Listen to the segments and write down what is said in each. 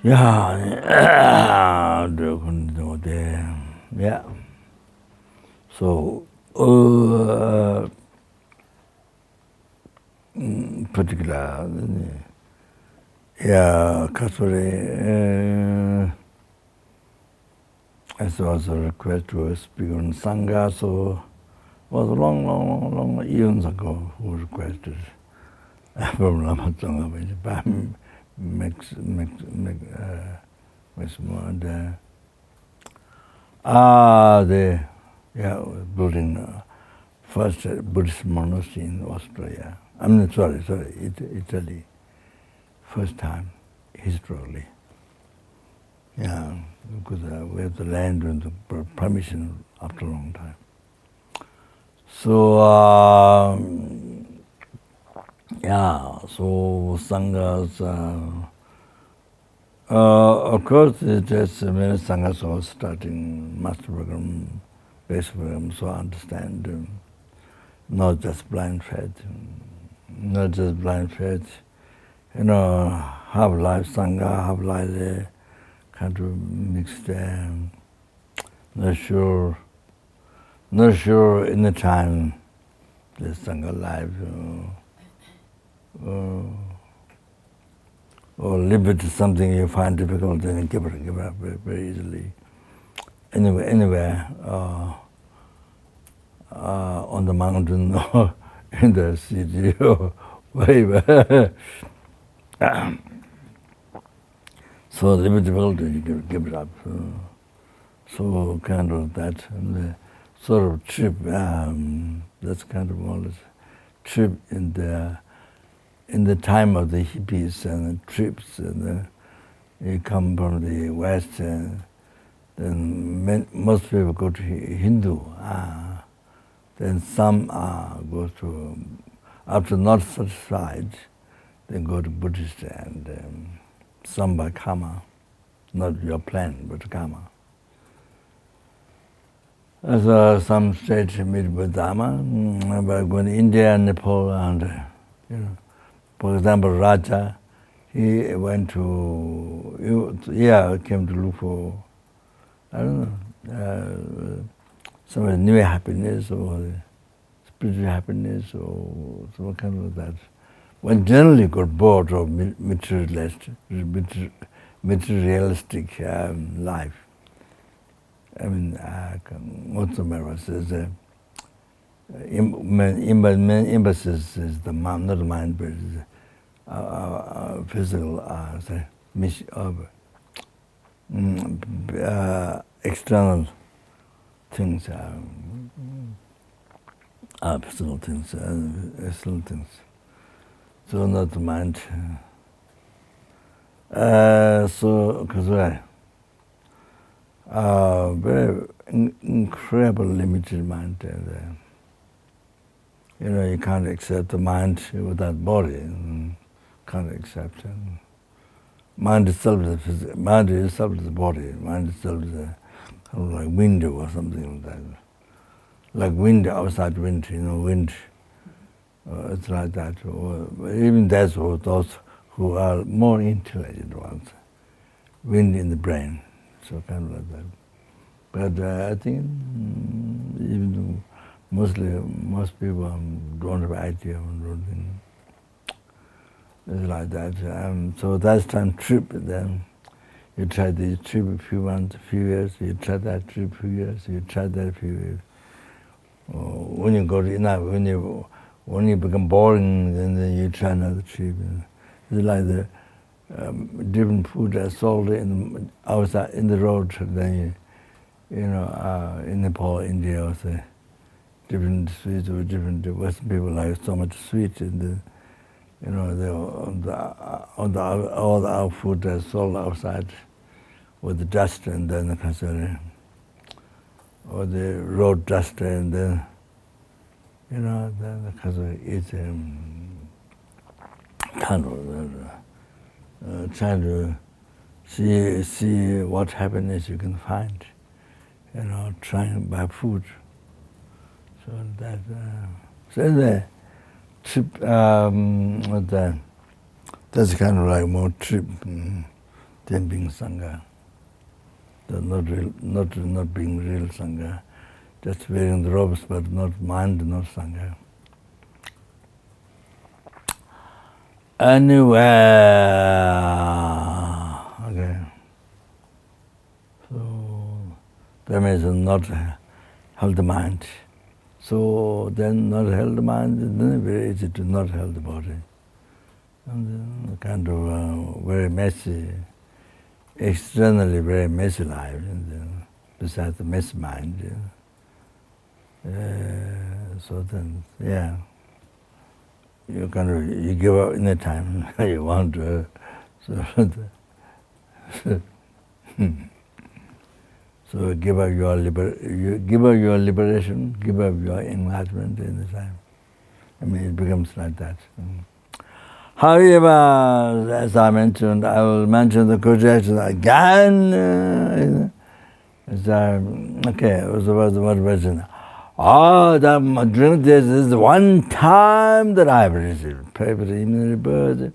Yeah, yeah. So, particular, yeah, Kasuri, as was a request to speak on Sangha, so was long eons ago who requested from Lama Tsonga, which makes more. They building first Buddhist monastery in Australia. I mean, sorry, Italy. First time, historically. Yeah, because we have the land and the permission after a long time. So, so Sanghas, of course, there's many Sanghas are starting master program, basic program, so I understand not just blind faith, half life Sangha, half life kind of mixed, not sure in the time the Sangha life, or limit to something you find difficult, then give it up very easily. Anywhere, on the mountain or in the city or wherever. So a little bit difficult to give it up. So kind of that, and the sort of trip, that's kind of more or less trip in the time of the hippies and the trips, and you come from the West, then most people go to Hindu, then some go to, after not satisfied, they go to Buddhist, and some by karma, not your plan, but karma. So some stayed meet with Dharma, but going to India, Nepal, and for example, Raja, he went to, came to look for, I don't know, some new happiness or spiritual happiness or some kind of that. One generally got bored of materialistic life. I mean, Motsamara says emphasis is the mind, not the mind, but physical, external things, physical things, external things. So not the mind. So, because very incredible limited mind. You can't accept the mind without body. Can't accept it. Mind itself is the body. Mind itself is kind of like window or something like that. Like wind, outside wind, wind. It's like that. Or even that's for those who are more intelligent ones. Wind in the brain. So kind of like that. But I think even though most people don't have idea on roading. It's like that. So that's time trip. Then you try this trip a few months, a few years. You try that trip a few years. You try that a few years. When you go to enough, when you become boring, then you try another trip. It's like the different food that's sold outside in the road. Then in Nepal, India, also different sweets or different Western people like so much sweet in the. All the food that's sold outside with the dust, and then or the road dust, and then then it's kind of trying to see what happiness you can find, trying to buy food. So that the trip, that's kind of like more trip. them being Sangha. They're not real, not being real Sangha. Just wearing the robes, but not mind, not Sangha. Anyway, okay. So that means not held the mind. So then not held the mind, then it's very easy to not hold the body. And then kind of very messy, externally very messy life, and then besides the messy mind. So then, yeah, you kind of you give up any time you want to. So give up your liberation, give up your enlightenment in the time. I mean, it becomes like that. However, as I mentioned, I will mention the projection again. Okay, it was about the motivation. During this is the one time that I've received paper in rebirth.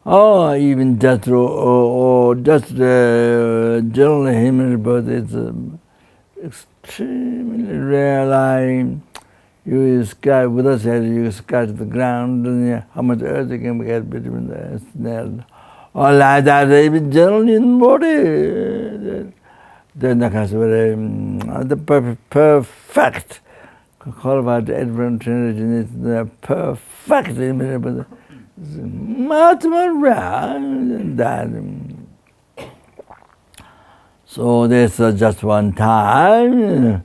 Even just general human rebirth is extremely rare. You sky with us, you scratch the ground, and how much earth you can get between the snail. All like that, even general human body. Then the perfect. Call about the Advent Trinity is the perfect human rebirth. Much more rare than that. So there's just one time.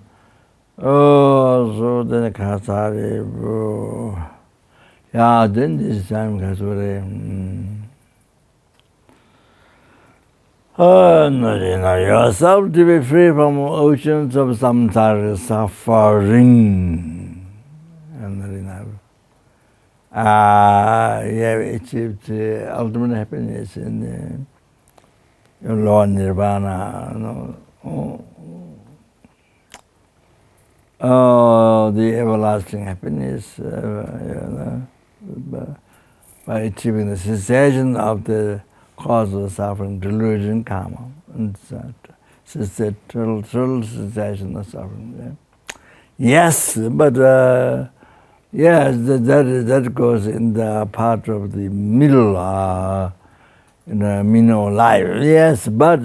So then Kasari, yeah, then this time Kasari. Yourself to be free from oceans of samsaric suffering. And you have achieved ultimate happiness in your Lord Nirvana. The everlasting happiness by achieving the cessation of the cause of suffering, delusion, karma, and total cessation of suffering. Yes, but yes, that goes in the part of the middle, in the middle life. Yes, but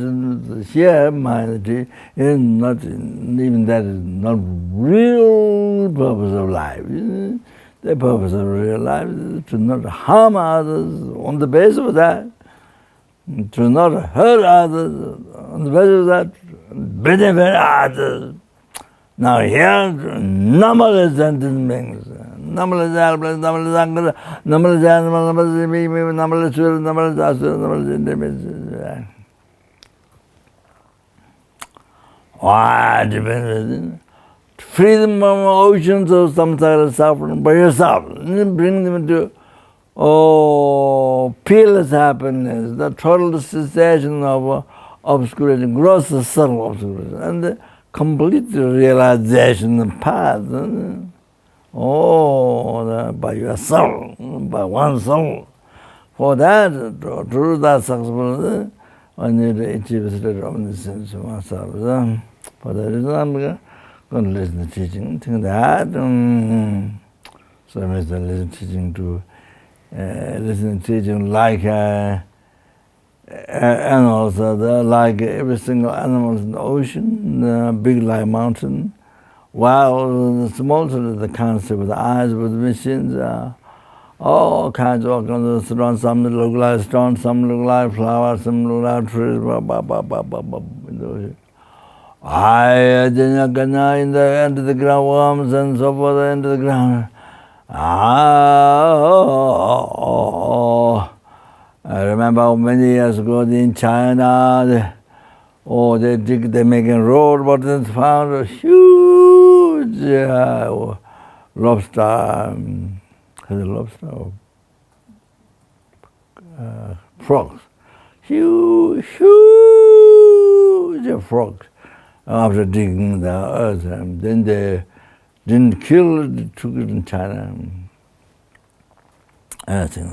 here, mind, even that is not real purpose of life. The purpose of real life is to not harm others on the basis of that, to not hurt others on the basis of that, benefit others. Now here, numberless sentient beings, numberless helpless, numberless anger, numberless animal, numberless me, numberless will, numberless asura, numberless independence. Why depends? Freedom from oceans of samsara suffering by yourself. Bring them to peerless happiness, the total cessation of obscurity, gross subtle obscurity, and the complete realization of path. By yourself, by oneself. For that, to do that successfully, I need to achieve a state of omniscience of myself. For that reason, I'm going to listen to teaching, think that. So I must listen to teaching like animals, like every single animal in the ocean, big like mountain, while the small the concept with the eyes, with the machines, all kinds of stones, some look like stones, some look like flowers, some look like trees, in the into the ground, worms and so forth into the ground. I remember many years ago in China, they're making a road, but they found a huge lobster, frogs, huge frogs. After digging the earth, and then they didn't kill it, took it in China. I think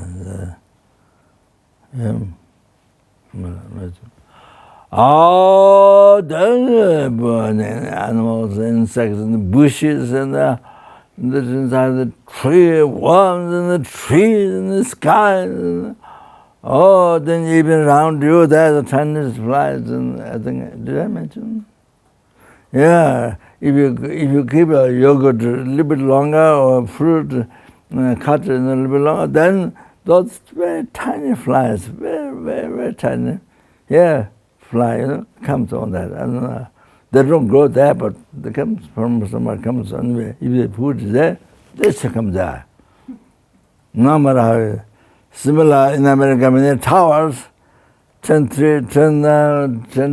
Oh, the animals, insects in the bushes and inside the tree, worms in the trees in the sky. Oh, then even around you there's the tiniest flies and I think, did I mention? Yeah, if you keep a yogurt a little bit longer or fruit cut it a little bit longer, then those very tiny flies, very, very, very tiny, fly, comes on that. And they don't grow there, but they come from somewhere, comes anyway. If the food is there, they should come there. No matter how similar in America, many towers, 10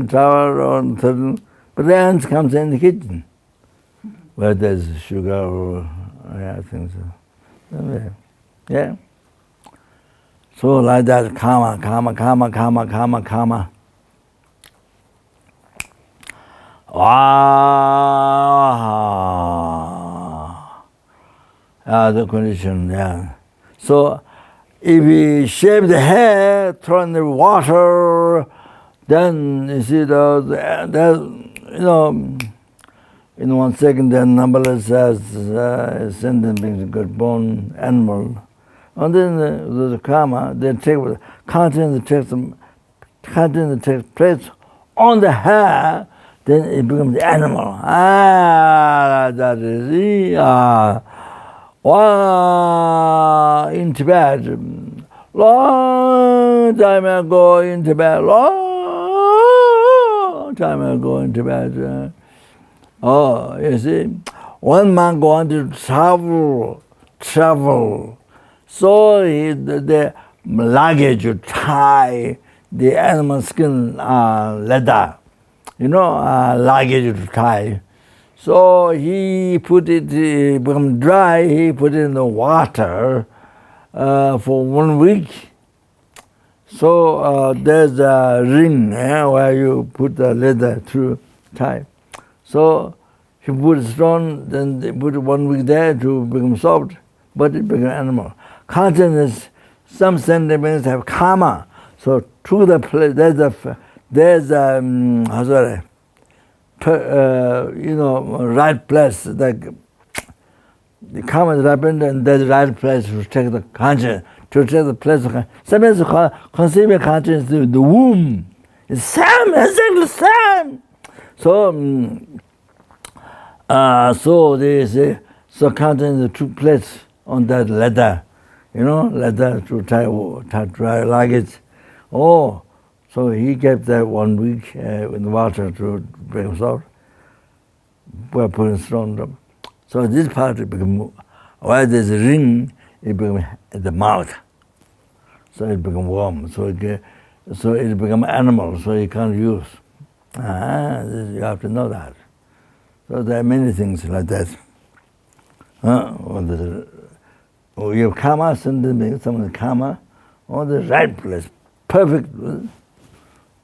tower or 13, but the ants comes in the kitchen, where there's sugar or, I think so. Anyway, yeah. So like that, karma. The condition, yeah. So if we shave the hair, throw in the water, then you see in 1 second, then numberless as sentient being good born animal. And then the karma, they take content that takes place on the hair, then it becomes the animal. That is in Tibet, long time ago in Tibet, you see, one man going to travel. So the luggage you tie the animal skin leather, luggage to tie. So he put it, become dry, he put it in the water for 1 week. So there's a ring where you put the leather to tie. So he put stone, then they put it 1 week there to become soft, but it became animal. Consciousness, some sentiments have karma. So to the place, there's right place. Like the karma is happened, and there's the right place to take the conscience, to take the place of sometimes conceiving conscience through the womb. It's same, exactly same. So they say, so conscience took place on that leather. Leather to tie dry luggage. Oh, so he kept that 1 week in the water to bring himself. We're putting stone up. So this part become, while there's a ring, it become at the mouth. So it become warm. So it become animal. So you can't use. You have to know that. So there are many things like that. You have karma, some of the karma, on the right place, perfect.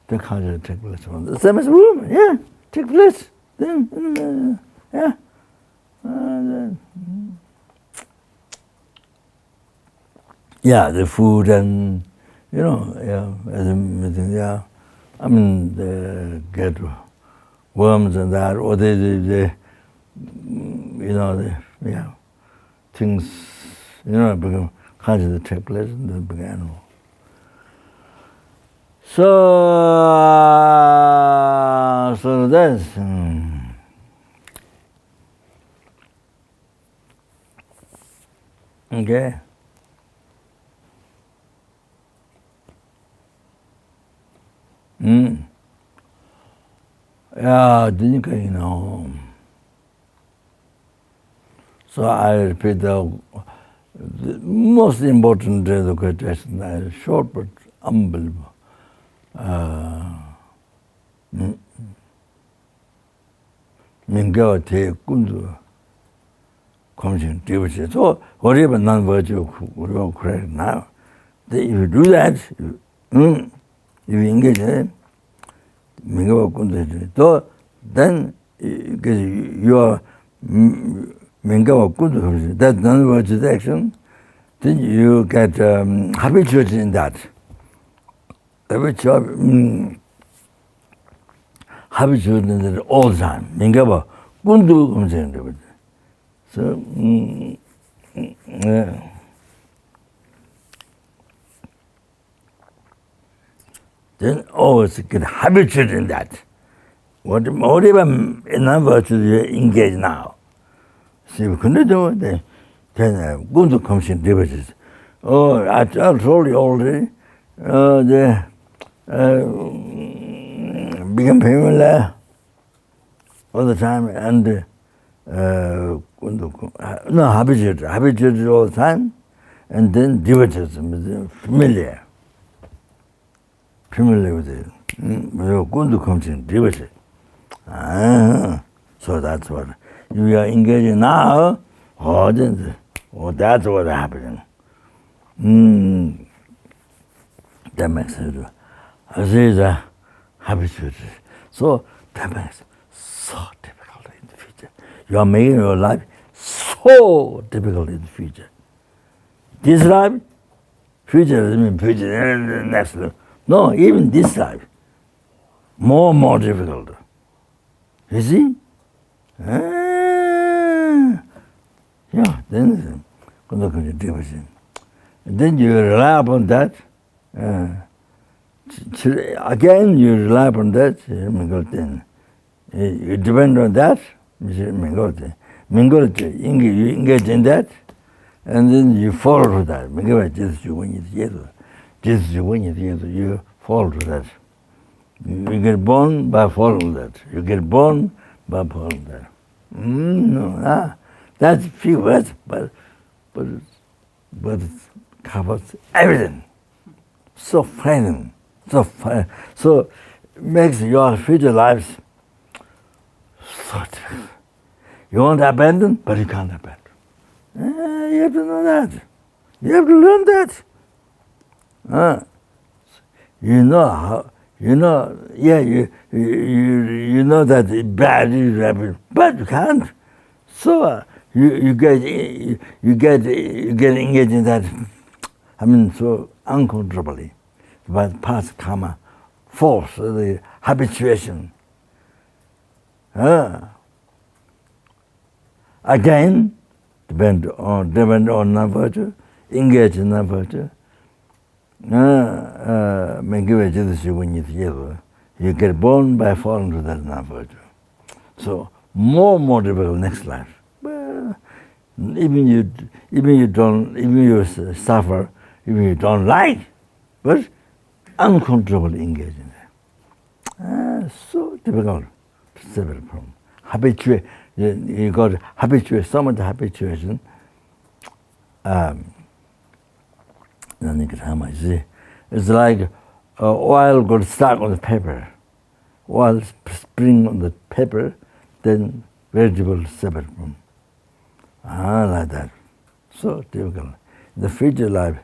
The conscious take place. The same as woman, take place. Then, the food and, everything, I mean, they get worms and that, or they things, become conscious take place and then become animal. So that's okay. Didn't So I repeat the most important question, short but unbelievable. Mingawa te kundu commission devotion. So whatever non-virtue will correct now. If you do that, if you engage in Mingawa kundu, so then you are Mingawa kundu, that non-virtue action, then you get habituated in that. habituation all the time. Mingaba kundu comes in. So then always get habituated in that. Whatever non-virtue you engage now. See, we couldn't do it. Then kundu comes in divisions. Oh, I told you already. They become familiar all the time and habituated all the time, and then devotedism, familiar with it. Kundu comes in, devoted. So that's what you are engaging now. That's what happening. That makes it. I say the habituated. So that makes it so difficult in the future. You are making your life so difficult in the future. This life, future doesn't mean future, next life. No, even this life, more and more difficult. You see? Yeah, then you rely upon that. Again, you rely upon that. You depend on that. You engage in that, and then you follow that. You follow that. You get born by following that. You get born by following that. That's few words, but it covers everything. So frightening, so makes your future lives so difficult. You want to abandon, but you can't abandon. You have to know that. You have to learn that. You know how. You know, you know that it's bad is happening, but you can't. So you get engaged in that. So uncontrollably, by past karma, force, the habituation. Again, depend on non-virtue, engage in non-virtue. You get born by falling to that non-virtue. So more and more difficult next life. Even you suffer, even you don't like, but uncontrollably engage in that. So difficult to separate from. Habituate, you got habituate, so much habituation. It's like oil got stuck on the paper. Oil spring on the paper, then vegetable separate from. Like that. So difficult. The future life,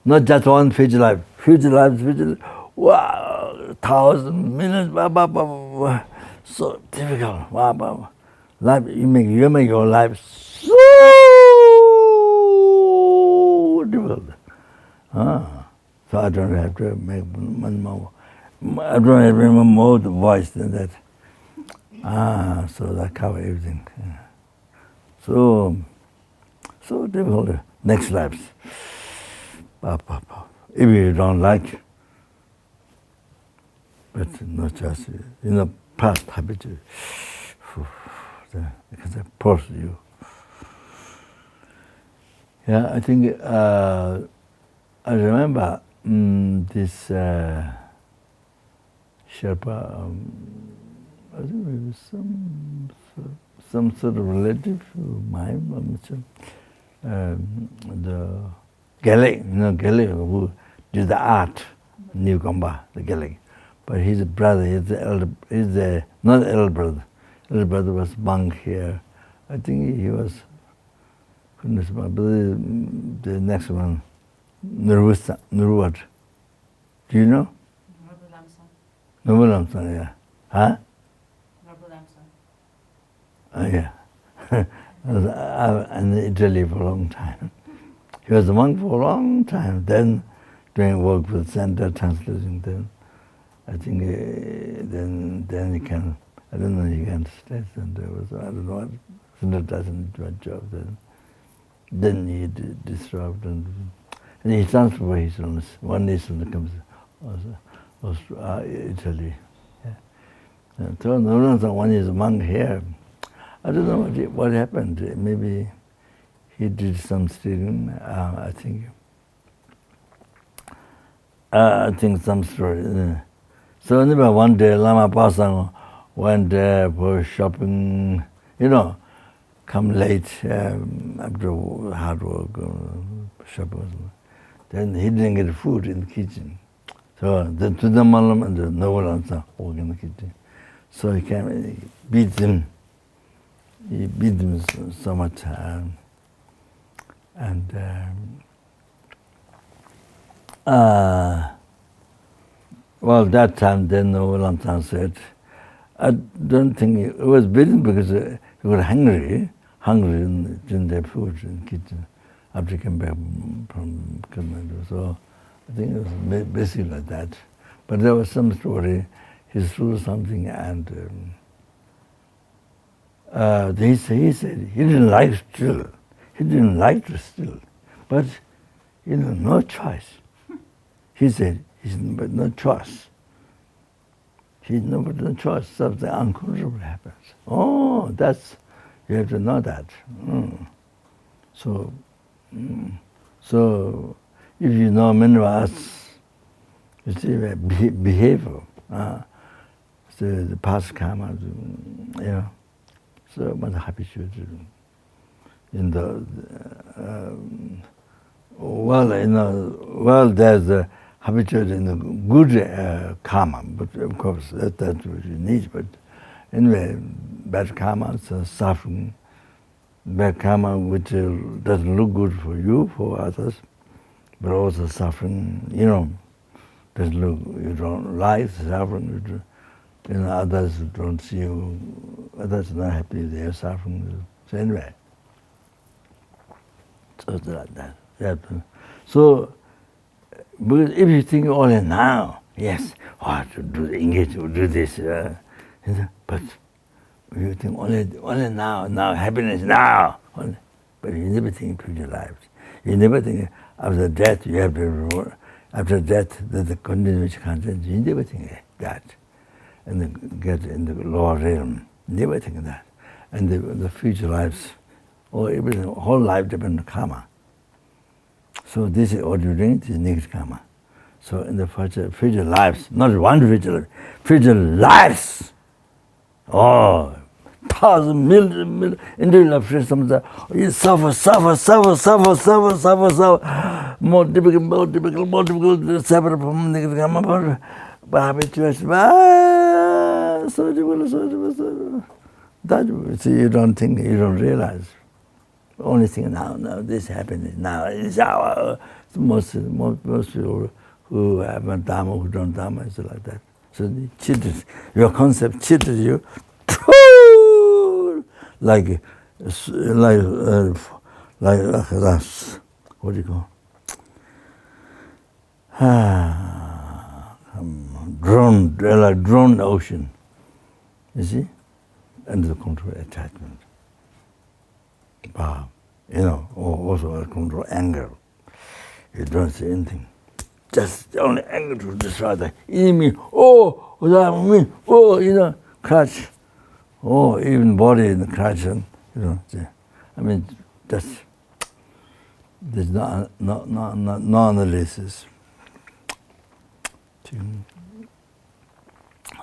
not just one future life, wow, thousands, millions, so difficult. Life, you make your life so difficult. So I don't have to make one more. I don't have any more voice than that. So that covers everything. So difficult. Next lives. If you don't like, but not just past habit, because they force you. Yeah, I think I remember this Sherpa. I think it was some sort of relative of mine, I'm not sure. The Gaelic, who did the art, New Gamba, the Gaelic. But he's a brother, he's the not elder brother. Elder brother was monk here. I think he was, goodness, but the next one, Nuruwat. Do you know? Nuruwat, yeah. Huh? Yeah. I was in Italy for a long time. He was a monk for a long time. Then doing work for the center, translating them. I think then you can, I don't know, you can stay center. I don't know, center doesn't do a job then he disrupt and he transfer his own. One nation comes also Italy. Yeah. So one is a monk here. I don't know what happened. Maybe he did some stealing. I think some story. So anyway, one day Lama Pasang went there for shopping. Come late after hard work, shopping. Then he didn't get food in the kitchen. So the Malam and the Novalansa work in the kitchen. So he came and he beat them. He beat them so much. Well, that time then Novalansa said, I don't think it was beaten because he was hungry in their food in the kitchen after he came back from Kathmandu. So I think it was basically like that. But there was some story, he threw something and he said he didn't like to steal. He didn't like to steal. But, no choice. He said, but no choice. No choice, something uncontrollably happens. Oh, you have to know that. So if you know many of us, you see behavior, the past karma, so much habituation. There's a habituated in the good karma, but of course that's what you need. But anyway, bad karma is suffering. Bad karma which doesn't look good for you, for others, but also suffering. Doesn't look, you don't like suffering. Others don't see you. Others are not happy. They are suffering. So anyway, so it's like that. So. Because if you think only now, yes, to engage, to do this, but if you think only now, happiness now, but you never think future lives. You never think after death you have to, after death the continuous consciousness, you never think that. And then get in the lower realm, never think that. And the future lives, or everything, whole life depends on karma. So this is what you're doing, this is negative karma. So in the future lives, not one future lives, 1,000 million, individual friends, you suffer, more difficult, separate from negative karma, but habituation, so difficult. That, see, you don't think, you don't realize. Only thing now, this happiness now is our most people who have a dharma, who don't dharma, is like that. So they cheated. Your concept cheated you, like us. What do you call? Drone ocean. You see, under control attachment. Also control anger. You don't see anything. Just only anger to destroy the enemy. Crutch. Even body in the crutch. I mean, just there's no analysis.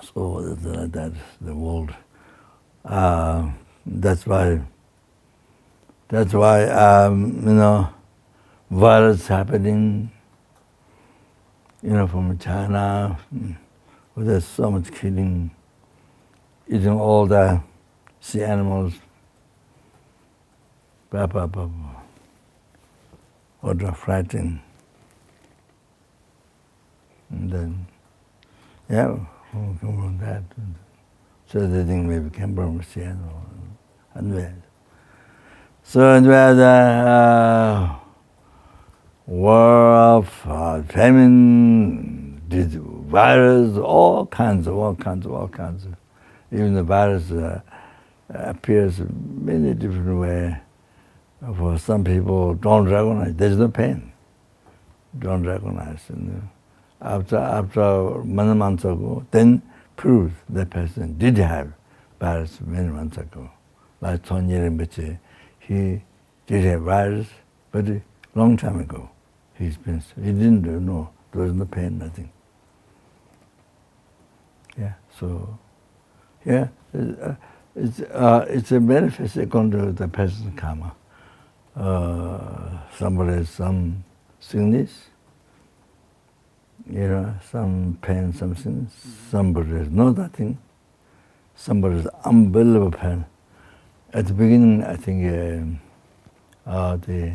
So that's the world. That's why violence happening, from China, where there's so much killing, eating all the sea animals, or the fighting. And then, come from that. So they think maybe came from sea animal. And so the war of famine, virus, all kinds. Even the virus appears many different ways. For some people, don't recognize. There's no pain. Don't recognize. And after many months ago, then proves that person did have virus many months ago. Like Rinpoche, he did have virus, but a long time ago. He didn't know. There was no pain, nothing. Yeah. So, yeah, it's a manifest according to the person's karma. Somebody has some sickness, some pain, some sickness. Somebody has nothing. Somebody has unbelievable pain. At the beginning, I think the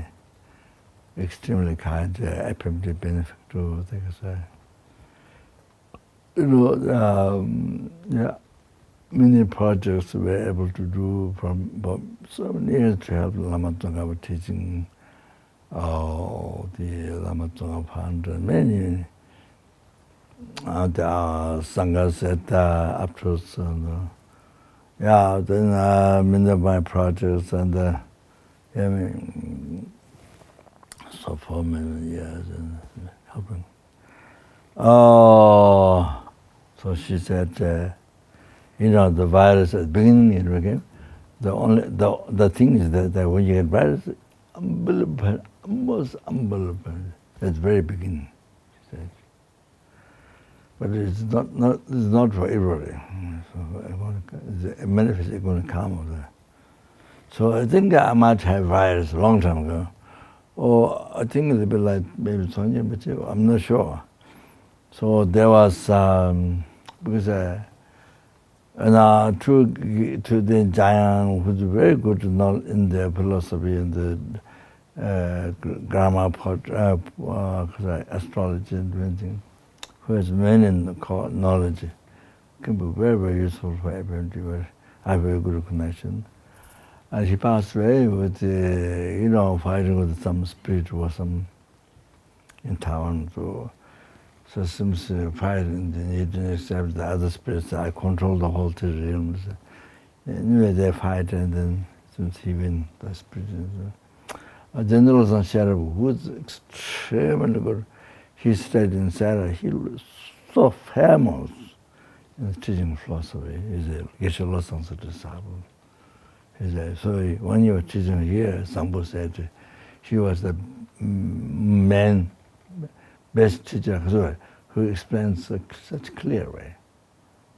extremely kind FPMT benefactor, many projects we were able to do from so many years to help Lama Tsongkhapa teaching, the Lama Tsongkhapa Fund, and many the Sangha set afterwards. And, then many of my projects and so for many years and helping. So she said, the virus at the beginning, the thing is that when you get virus, unbelievable, almost unbelievable. At the very beginning, she said. But it's not for everybody. So it's a manifest going to come of that. So I think I might have virus a long time ago. Or I think it's a bit like maybe Sonia, but I'm not sure. So there was because and to the giant who's very good in the philosophy and the grammar part, astrology and everything, who has many knowledge, can be very, very useful for everybody. I have a very good connection. And he passed away with, fighting with some spirit or some in town. So since fighting, he didn't accept the other spirits. I control the whole three realms. Anyway, they fight, and then since he wins the spirit. A general Sharabu, who was extremely good. He stayed in Sarah. He was so famous in teaching philosophy. He's a Geshe Losang's disciple. So when you were teaching here, Sangpo said he was the best teacher who explains such clear way.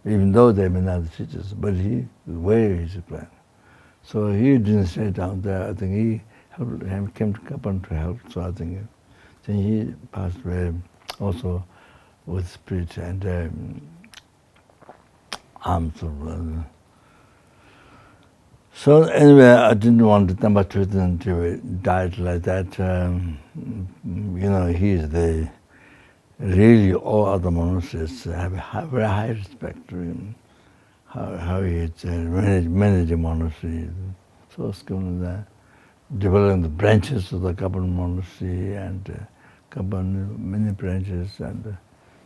Even though they may not be teachers, but the way he explained. So he didn't stay down there. I think he came to Kopan to help. So I think then he passed away also with spirit and arms of. So anyway, I didn't want the number two to die like that. He is the really all other monasteries have a very high respect to him. How he managed the monastery, so skilled developing the branches of the Kopan Monastery and Kopan many branches, and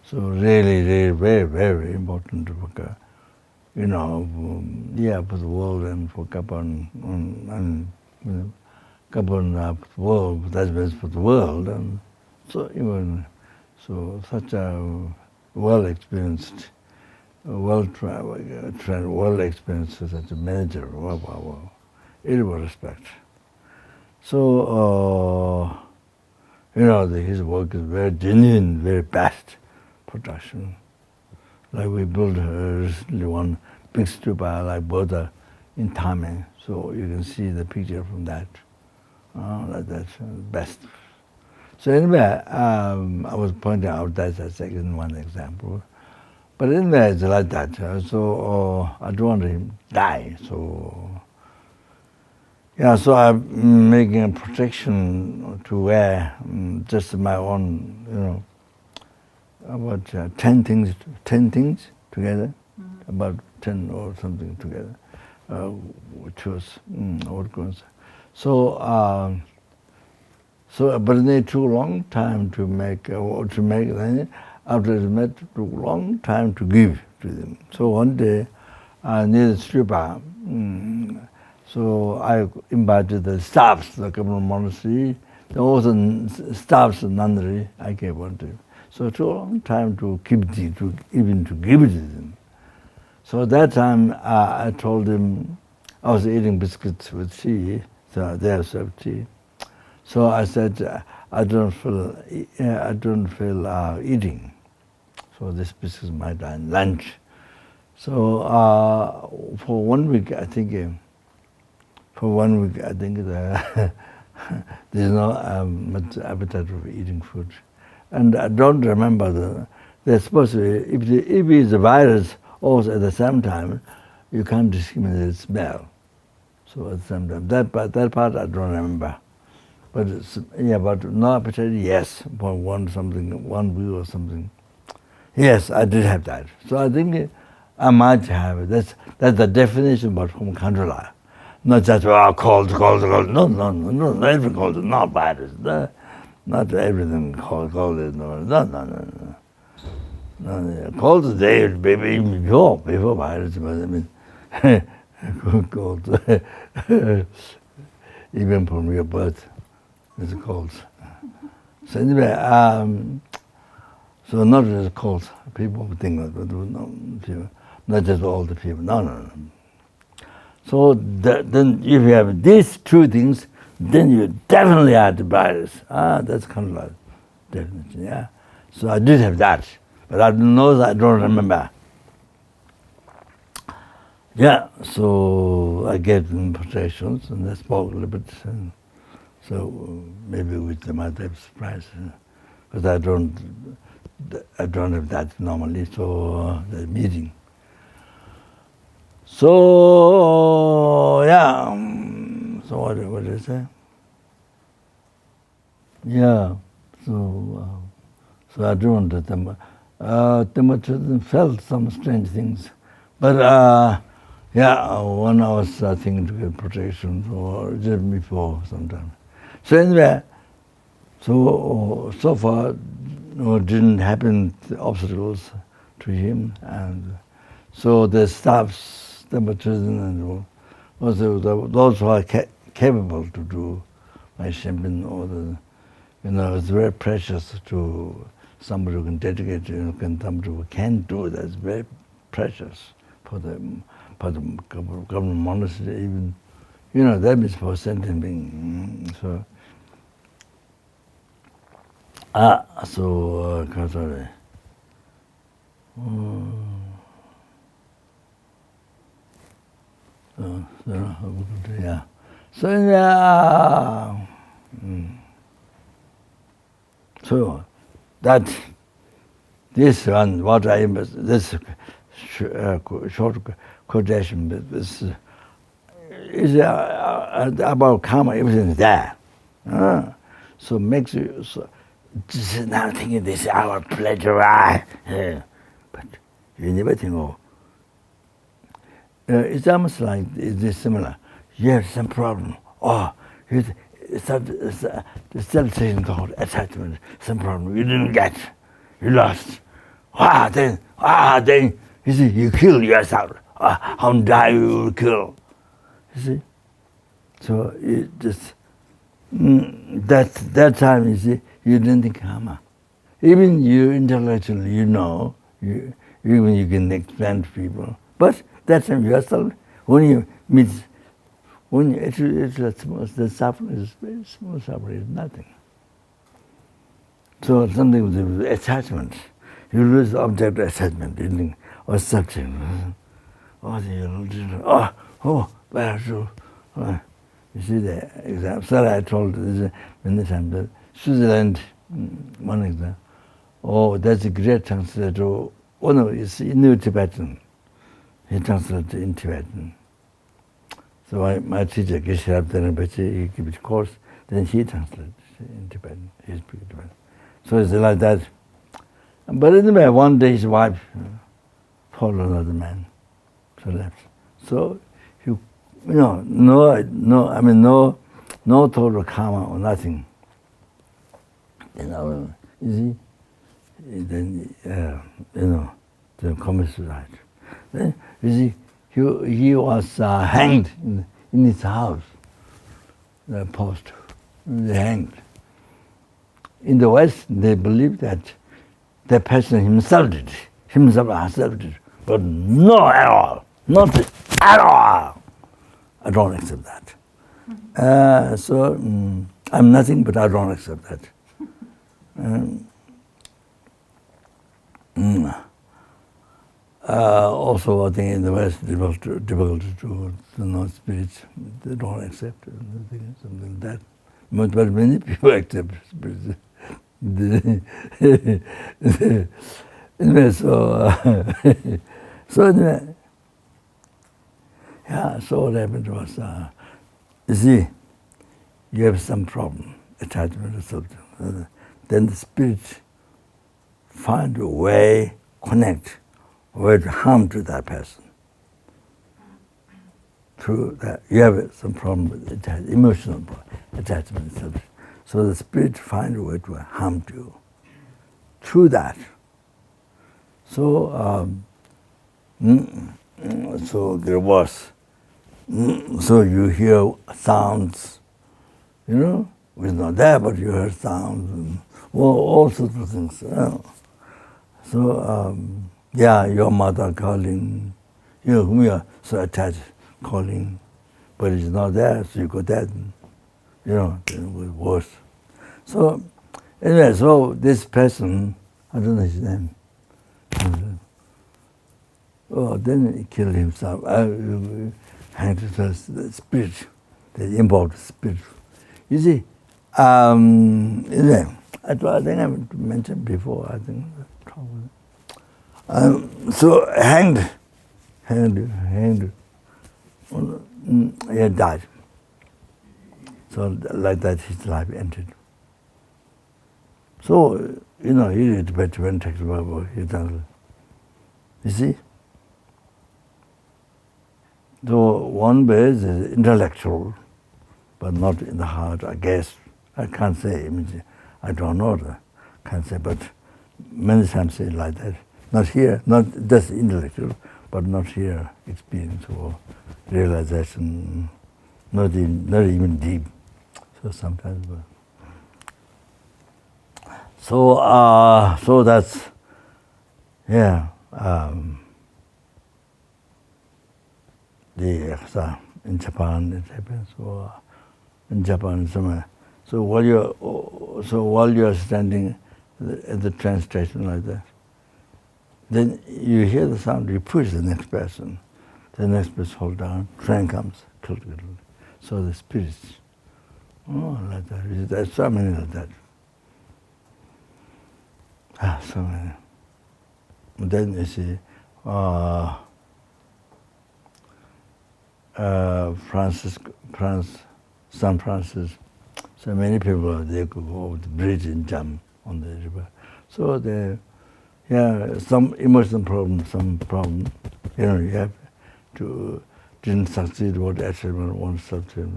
so really very, very important for for the world and for Kopan and Kopan world, that's best for the world, and so even such a well-experienced, well-trained, well-experienced such a manager. Wow. It was respect. So his work is very genuine, very best production. Like we built recently one big stupa like Buddha in Thame, so you can see the picture from that. Like that's best. So anyway, I was pointing out that as one example. But anyway, it's like that. So I don't want him to die. So so I'm making a protection to wear just my own, about 10 things together, about 10 or something together, choose what goes. So So, but it took a long time to make, then after it met, it took a long time to give to them. So one day, I needed Zopa. So I invited the staffs, the Kopan Monastery, also staffs of nunnery, I gave one to them. So it took a long time to keep even to give it to them. So that time I told him, I was eating biscuits with tea, so they served tea. So I said, I don't feel eating. So this biscuit is my lunch. So for 1 week, I think, there's no much appetite for eating food. And I don't remember they're supposed to be, if it's a virus, also at the same time, you can't discriminate the smell. So at the same time, that part I don't remember. But but no appetite, yes, for 1 week or something. Yes, I did have that. So I think I might have it. That's the definition about uncontrollably. Not just cold. No, not every cold, not virus. Not everything cold. No. Cold today, maybe even before virus, but I mean, cold. Even from your birth, it's cold. So anyway, so not just cold. People think that, but not just all the people. No. So then if you have these 2 things, then you definitely have the virus. That's kind of like definition, yeah. So I did have that, but I don't remember. Yeah, so I gave them protections and they spoke a little bit. So maybe with them I'd have surprise, because I don't have that normally. So the meeting. So yeah, so what did I say? Yeah, so I don't remember. The children felt some strange things, but when I was thinking to get protection, or just before sometime. So anyway, so far, didn't happen obstacles to him, and so the staffs, the children, and also those who are capable to do my champion, or it's very precious to somebody who can dedicate, somebody who can do it. That's very precious for the Kopan Monastery, even, that means for sentient being. So, sorry. Yeah. So so that this one, what I this short quotation is about karma. Everything is there. So makes you this is now thinking this is our pleasure, but you never think it's almost like it's similar. You have some problem. It's the self-station called attachment. Some problem you didn't get, you lost. Then you see you kill yourself. How dare you kill? You see. So it just that time, you see, you didn't think karma. Even you intellectually, even you can explain to people, but that time yourself, when you meet, the suffering is very small suffering, is nothing. So something with the attachment, you lose the object attachment, or subject. You see the example. Sorry, I told this many times, but Switzerland, one example. That's a great translator. It's New Tibetan. He translated in Tibetan. So my teacher, Geshe Rinpoche, he gave a course, then he translated in Tibetan. He speaks Tibetan. So it's like that. But anyway, one day his wife followed another man, so left. So no total karma or nothing. You see, then the communist right. Then you see, he was hanged in his house. The post, they hanged. In the West, they believe that the person himself did it, but no at all, not at all. I don't accept that. I'm nothing, but I don't accept that. Also, I think in the West, it's difficult to know spirits. They don't accept something like that. But many people accept spirits. Anyway, so anyway, yeah. So what happened was, you see, you have some problem, attachment or something. Then the spirit find a way, connect, way to harm to that person. Through that, you have some problem with emotional attachment. So the spirit find a way to harm you. Through that. So, so there was. So you hear sounds, which is not there, but you hear sounds and all sorts of things. So, your mother calling, whom you are so attached, calling, but it's not there, so you got that, then it was worse. So, anyway, so this person, I don't know his name, then he killed himself. Hanged the spirit, the involved spirit. You see, anyway, I think I mentioned before, I think. So hanged, he died. So like that his life ended. So, he read when text about he done. You see? So one way is intellectual, but not in the heart, I guess. I can't say, I don't know, can't say, but many times say like that. Not here, not just intellectual, but not here, experience or realization, not even deep. So sometimes, so that's, in Japan it happens, or in Japan somewhere. So while you're standing at the train station like that, then you hear the sound, you push the next person. The next person hold down, train comes, so the spirits, like that. There's so many like that. So many. And then you see, San Francisco, so many people, they could go over the bridge and jump on the river. So some emotional problem, you have to, didn't succeed what achievement oneself to.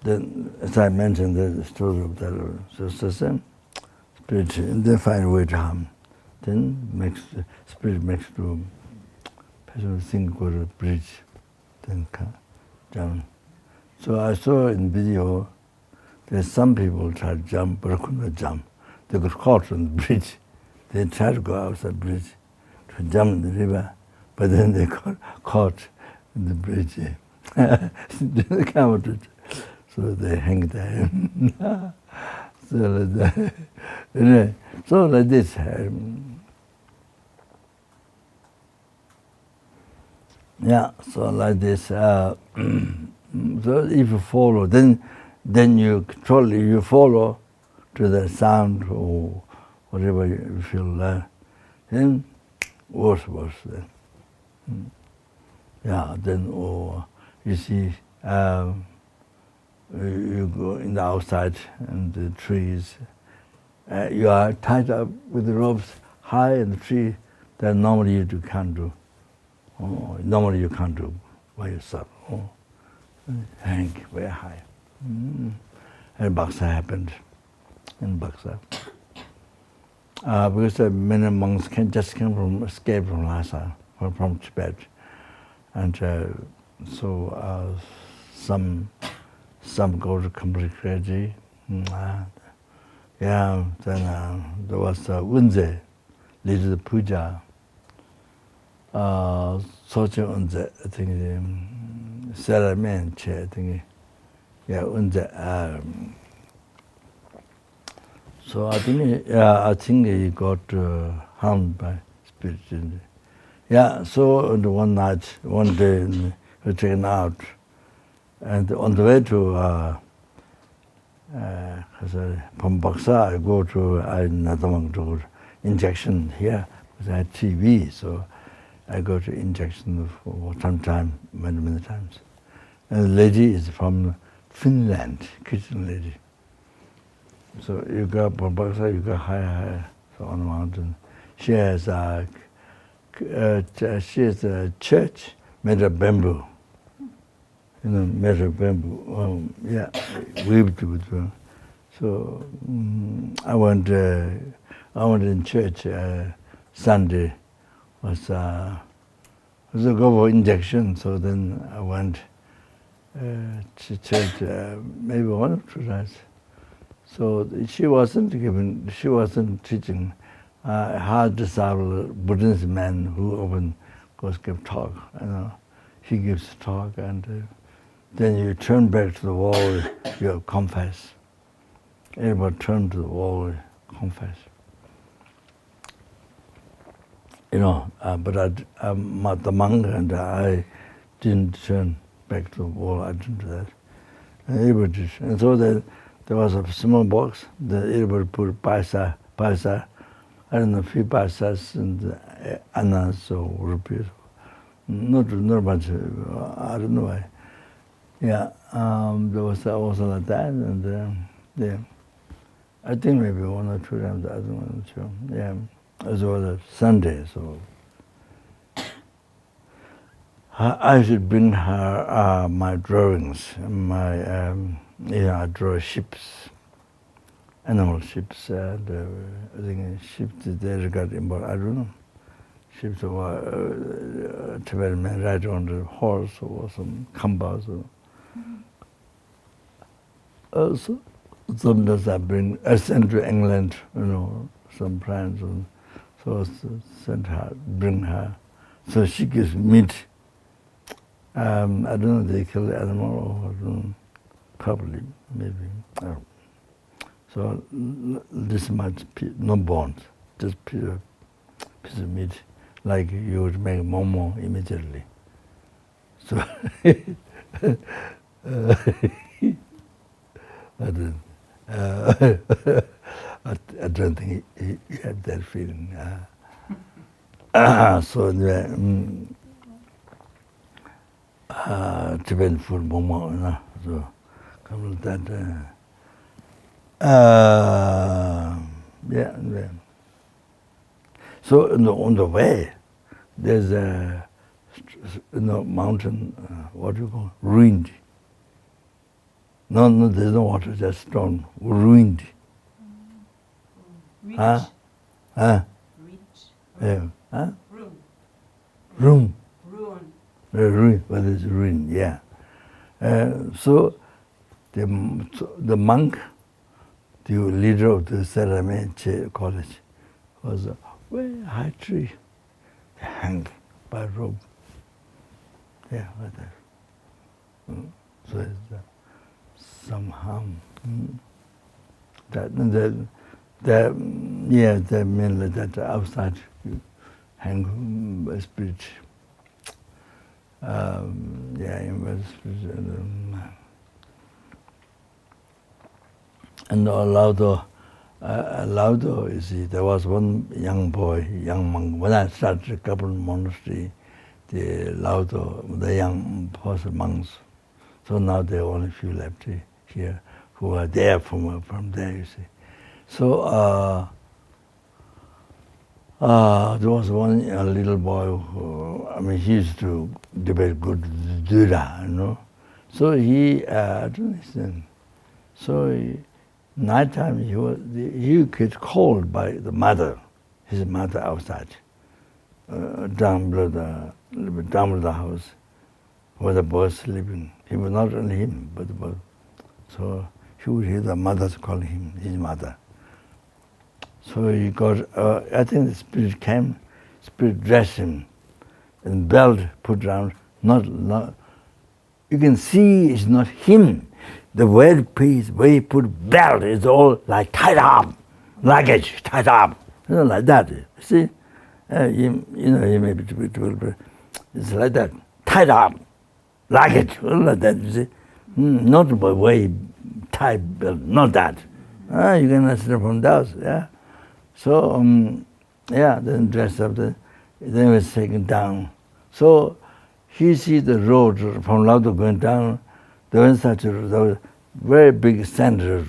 Then, as I mentioned, the story of that, so same spirit, they find a way to harm. Then spirit makes to person think go to the bridge, then come down. So I saw in video that some people try to jump, but could not jump. They got caught on the bridge. They tried to go outside the bridge to jump in the river, but then they got caught in the bridge. They come out, so they hang there. So like this. So like this. So if you follow, then you control. You follow to the sound or whatever you feel. Then worse then. Then you see. You go in the outside and the trees. You are tied up with the ropes high in the tree that normally you can't do. Normally you can't do by yourself. Hang very high. And Baksa happened. in Baksa. Because many monks escape from Lhasa, from Tibet. And so some go to complete crazy. Yeah, then there was Unze, leader the puja. Sochi Unze, I think, Saramen Che, I think, yeah, Unze. So I think he got harmed by spirit. Yeah, so one day, we were taken out. And on the way to from Baksa, I go to Natamang to injection here, because I had TB, so I go to injection for some time, many times. And the lady is from Finland, Christian lady. So you go from Baksa, you go higher, so on the mountain. She has a church made of bamboo. Made of bamboo. Weaved with. So I went in church Sunday. Was a go for injection. So then I went to church maybe 1 or 2 times. So she wasn't teaching. Hard disabled Buddhist man who often goes give talk. He gives talk, and then you turn back to the wall, you confess. Everybody turn to the wall, confess. But the monk and I didn't turn back to the wall. I didn't do that. And everybody did. And so there was a small box that everybody put paisa. I don't know, few paisas and annas or rupees. Not much. I don't know why. Yeah, there was also like that, and yeah, I think maybe 1 or 2 times. I don't know. Sure. Yeah, as well as Sunday. So I should bring her my drawings. I draw ships, animal ships. I think ships they got involved. I don't know. Ships were Tibetan men ride on the horse or some kambas. So sometimes I send to England, some friends, and so I bring her. So she gives meat. I don't know, they kill the animal or I don't know, probably, maybe. So this much, no bones, just piece of meat. Like you would make momo immediately. So I don't think he had that feeling. So Tibetan food momo, so come with that. Yeah. So on the way, there's a mountain, what do you call it? Ruined. No, there's no water, just stone. Ruined. Reach. Reach. Yeah. Room. Ruin. Well, it's ruin. Yeah. So the monk, the leader of the Saramen college, was a very high tree, hang by rope. Yeah, like that. So it's some harm. That mainly that outside you hang by spirit. In spirit. And Laudo, you see, there was one young monk. When I started Kopan Monastery, the young monks. So now there are only few left here who are there from there, you see. So there was one little boy who, he used to debate good Dura, So he, I don't understand. So Nighttime he gets called by the mother, his mother outside, down below the house, where the boys sleeping. He was not only him, but the boy. So he would hear the mothers calling him, his mother. So he got, I think the spirit came, spirit dressed him, and belt put around, not, you can see it's not him. The weird piece where he put belt is all like tied up, luggage tied up, like that. See, you may be too, it's like that, tied up, luggage, like that. You see, not the way tied belt, not that. You can understand from those, yeah. So then dressed up, then he was taken down. So he see the road from Laudo going down. There was such a very big sand road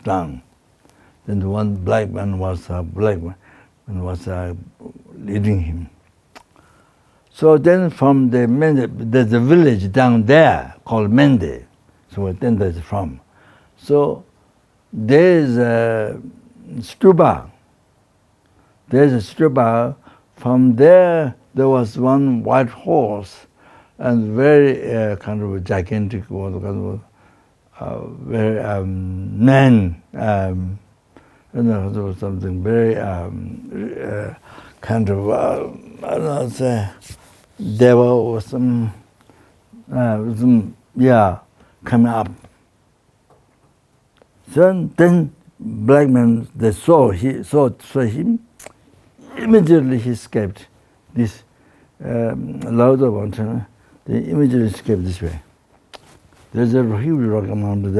down. Then the one black man was leading him. So then from there's a village down there called Mende. So then that's from. So there's a stupa. There's a stupa. From there was one white horse, and very kind of a gigantic one, kind of very man, something very kind of I don't know, say devil or some coming up. So then black man, they saw him. Immediately he escaped. This louder one, they immediately escaped this way. There's a huge rock mountain.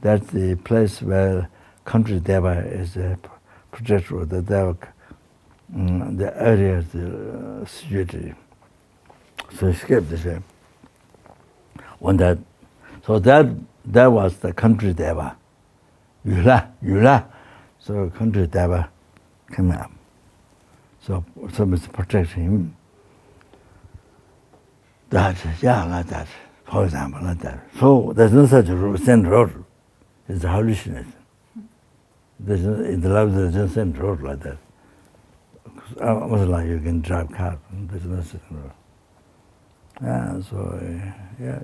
That's the place where country Deva is a protector. The Deva, the area is situated. So he escaped this way. So that was the country Deva. Yula. So country Deva came up. So it's protecting him. Like that. For example, like that. So there's no such a sand road. It's a hallucination. In the life there's no sand road like that. Almost like you can drive car. There's no sand road. So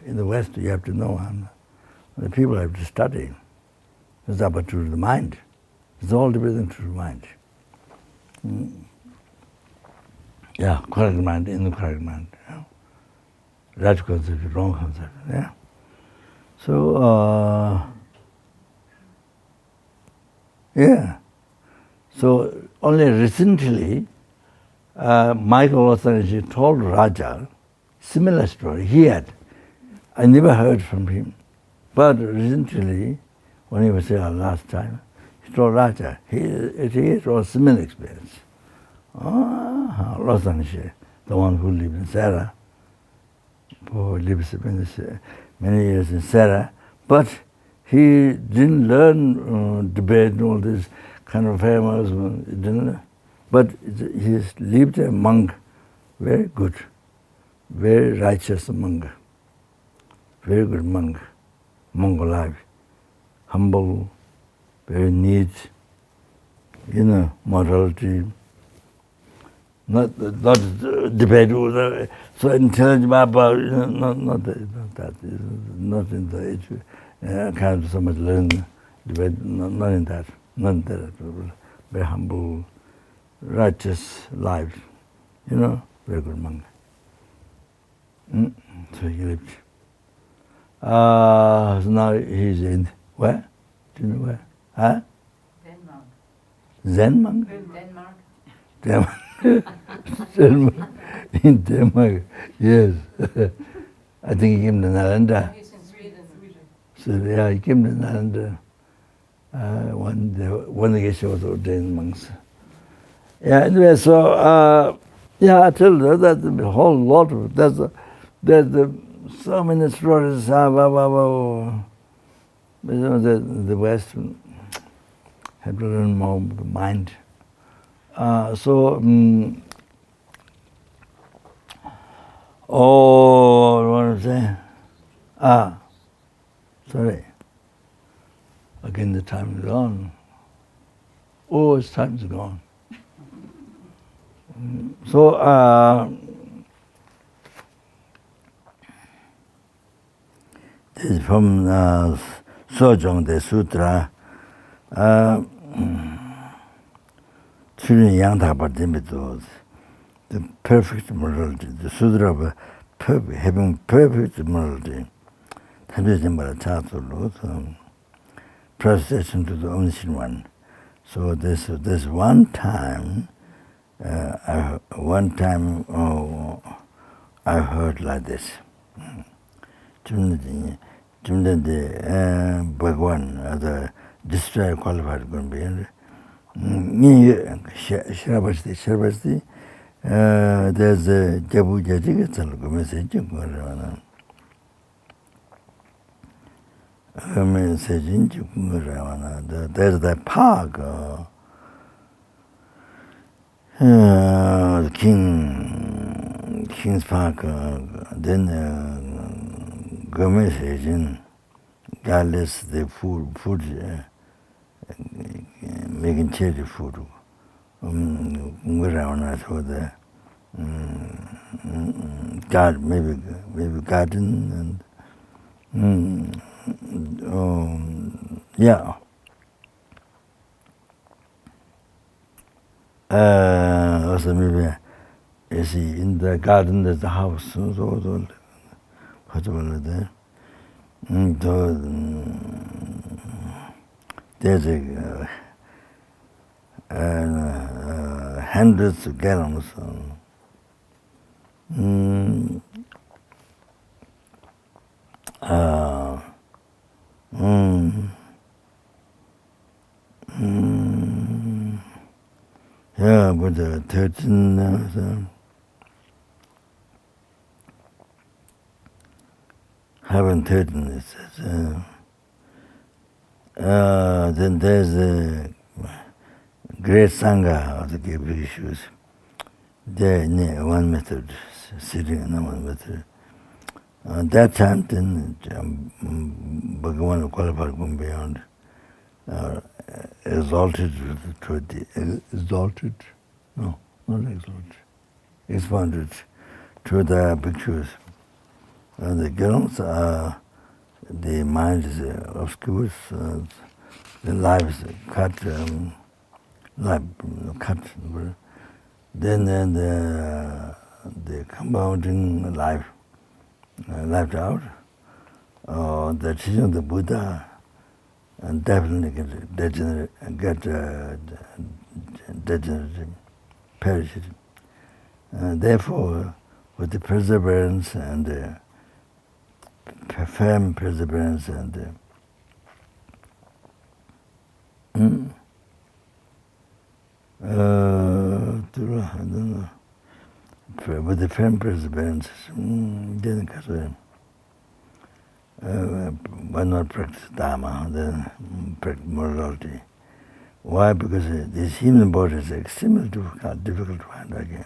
in the West you have to know. The people have to study. It's about to the mind. It's all dependent to the mind. Yeah, correct mind, incorrect mind. Yeah. Right concept, wrong concept. Yeah. So So only recently, Michael Osanji told Raja similar story. I never heard from him, but recently, when he was here last time, he told Raja he was similar experience. Osanji, the one who lived in Sarah, who lives many years in Sarah, but he didn't learn debate and all this kind of famous, but he lived a monk, very good, very righteous monk, very good monk, Mongol life, humble, very neat, morality, not debate, so intelligent about, not that, not in the age, kind of so much learning, debate, not in that. Not that, very humble, righteous life, very good monk. So he lived. So now he's in where? Do you know where? Huh? Denmark. Zen monk? Denmark. Denmark. In Denmark, yes. I think he came to Nalanda. He's in Sweden. So yeah, he came to Nalanda. When the Geshe was ordained monks. Yeah, anyway, so I tell you that a whole lot of there's so many stories. The West have to learn more of the mind. What want to say? Sorry. again the time is gone. Oh, its time is gone. So, this is from Sojong the Sutra. The perfect morality, the Sutra of having perfect morality. Procession to the omniscient one. So this one time, I heard like this. Jumdandi Bhagwan, the destroyer qualified going to be. Shirabasti, there's a Jabu Jajigatal message. There's the park, King's Park, then go message in Gallus, the food, making cherry food. For the garden, maybe garden and yeah. Also maybe you see in the garden there's a house, so possible there. There's hundreds of gallons. Yeah, but 13, haven't 13, it says. Then there's the great Sangha of the big issues. There, one method, sitting in one method. That time, then Bhagavan qualified going beyond. Exalted to the expanded to the pictures. The girls the mind is obscure, the life is cut, then the compounding life left out. The teaching of the Buddha and definitely get degenerative, perishing. Therefore, with the perseverance and firm perseverance and I don't know. With the firm perseverance, didn't catch it. Why not practice Dharma, then practice morality? Why? Because this human body is extremely difficult to find again.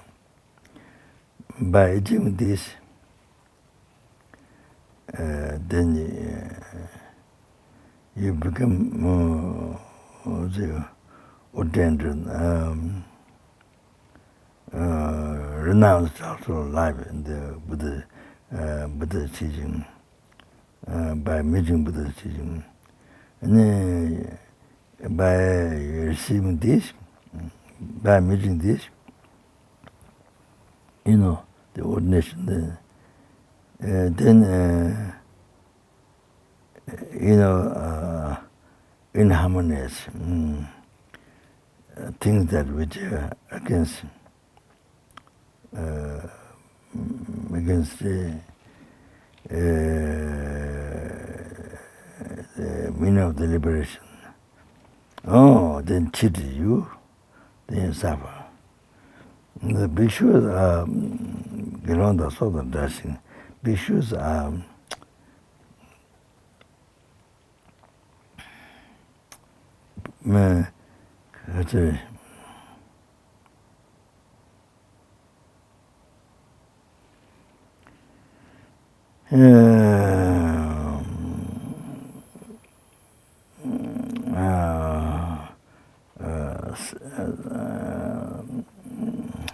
By achieving this, then you become ordained, renounced also life in the Buddha's teaching. By meeting Buddha's teaching, and then by receiving this, by meeting this, the ordination, then inharmonious things that which are against the meaning of the liberation. Oh, then cheat you, then you suffer. The bhikshus are beyond the sort of dressing. Bhikshus are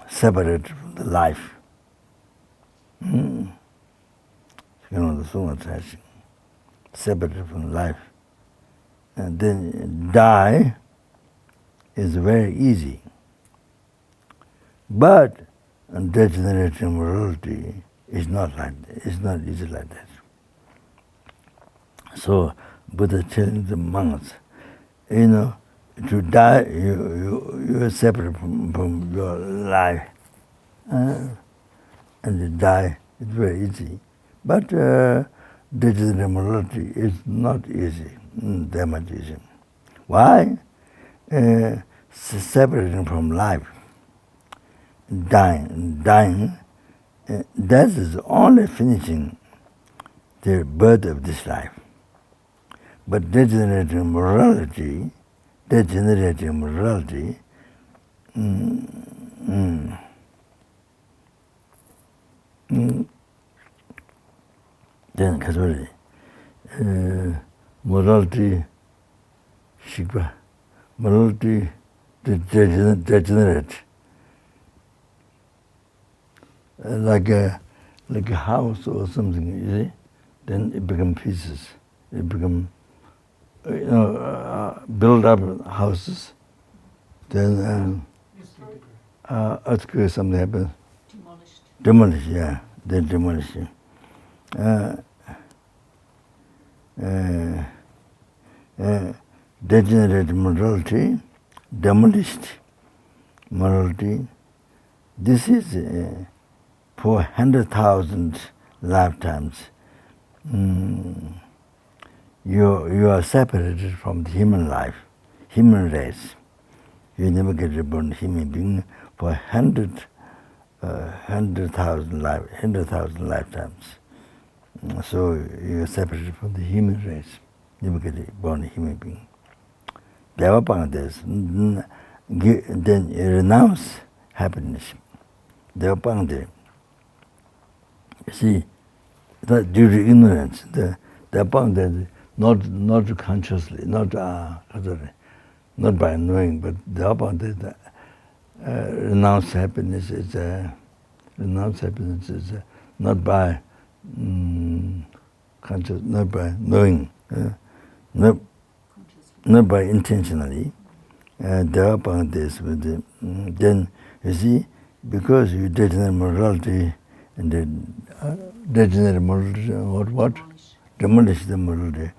separate from the life. You know, the Sangha tradition, separate from life. And then die is very easy. But degenerative morality is not like that. It's not easy like that. So Buddha telling the monks, you know, to die, you are separate from your life. And to die is very easy. But degenerative morality is not easy, that much easy. Why? Separating from life, dying, that is only finishing the birth of this life. But degenerative morality, then Kasuri, morality, shikpa, morality degenerate, like a house or something, you see, then it becomes pieces. It becomes, build up houses, then earthquake, something happens. Demolished, yeah, they demolish it. Degenerate morality, demolished morality. This is for 100,000 lifetimes. You are separated from the human life, human race. You never get reborn human being for 100,000 lifetimes. So you are separated from the human race. Never get born a human being. Then you renounce happiness. You see, that due to ignorance, not consciously, not by knowing, but renounce happiness is not by conscious, not by knowing, not by intentionally. Then you see, because you degenerate morality and degenerate morality, what? Demolish the morality.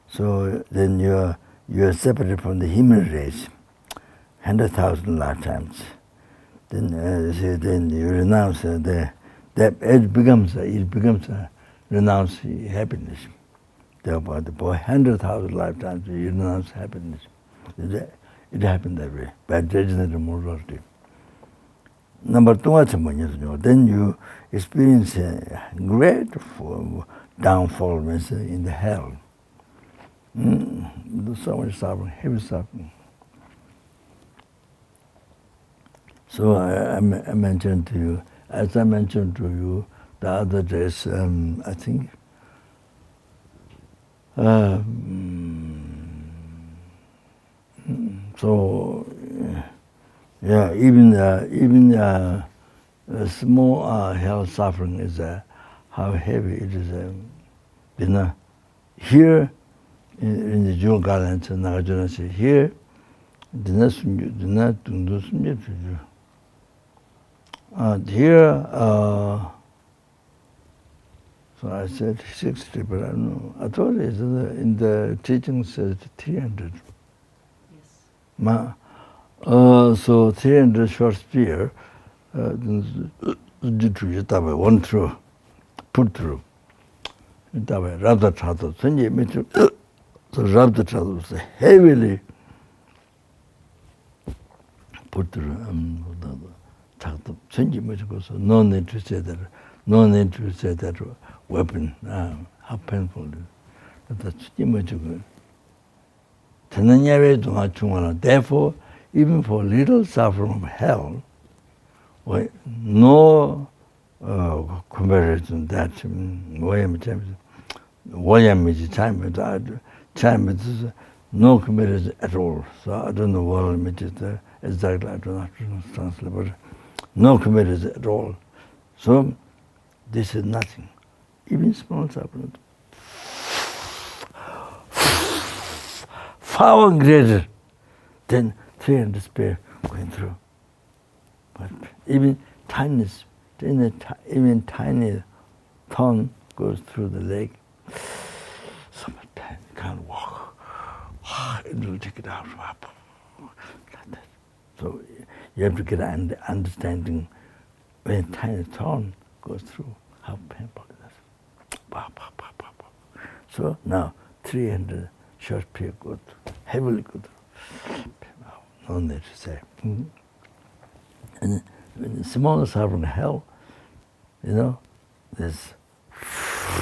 So then you are separated from the human race, 100,000 lifetimes. Then you renounce that it becomes a renounce happiness. Therefore, for 100,000 lifetimes you renounce happiness. It happened that way by degenerate morality. Number two, then you experience a great downfall in the hell. So much suffering, heavy suffering. So I mentioned to you, as I mentioned to you the other days, I think, so yeah, even small hell suffering is how heavy it is. Here in the Jewel Gardens in Nagarjuna say here, here, so I said 60, but I don't know. I thought it in the teaching says 300. Yes. So 300 short spear, one through, put through. Rabda Chado, so Rabda Chado was heavily put through. No need to say that. No need to say that weapon. How painful it is. That's good. Therefore, even for little suffering of hell, no comparison that time no committees at all. So I don't know what it is exactly, I don't have to translate, but no committees at all. So this is nothing. Even small suffering, far greater than 300 spear going through. But even tiny thorn goes through the leg. So much pain, you can't walk. It will take it out. Like that. So you have to get an understanding when a tiny thorn goes through, how painful it is. So now 300 short period good, heavily good. No need to say. And when the small suffering hell, you know, there's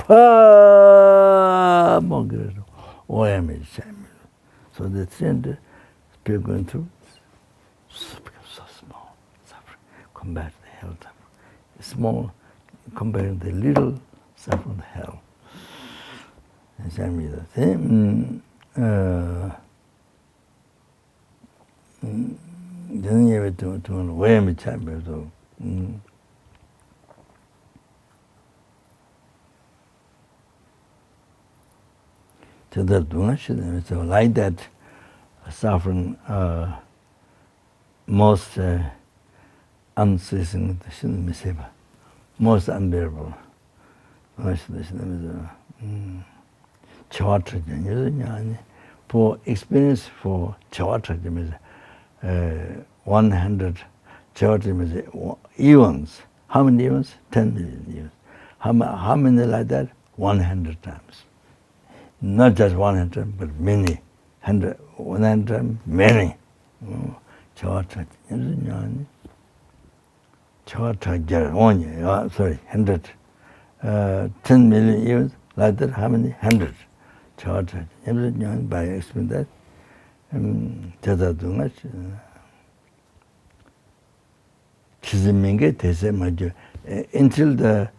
far more greater. So the 300 people going through becomes so small suffering compared to the hell suffering. Small compared to the little suffering of the hell. 저는 예배 동안 왜 미참해도 저도 동안시는 so like that suffering most unceasing most unbearable. For experience for 100 eons. How many eons? 10 million eons. How many like that? 100 times. Not just 100, but many. 100 times, many. Sorry, 100. 10 million years, like that, how many? 100. By experience that, until the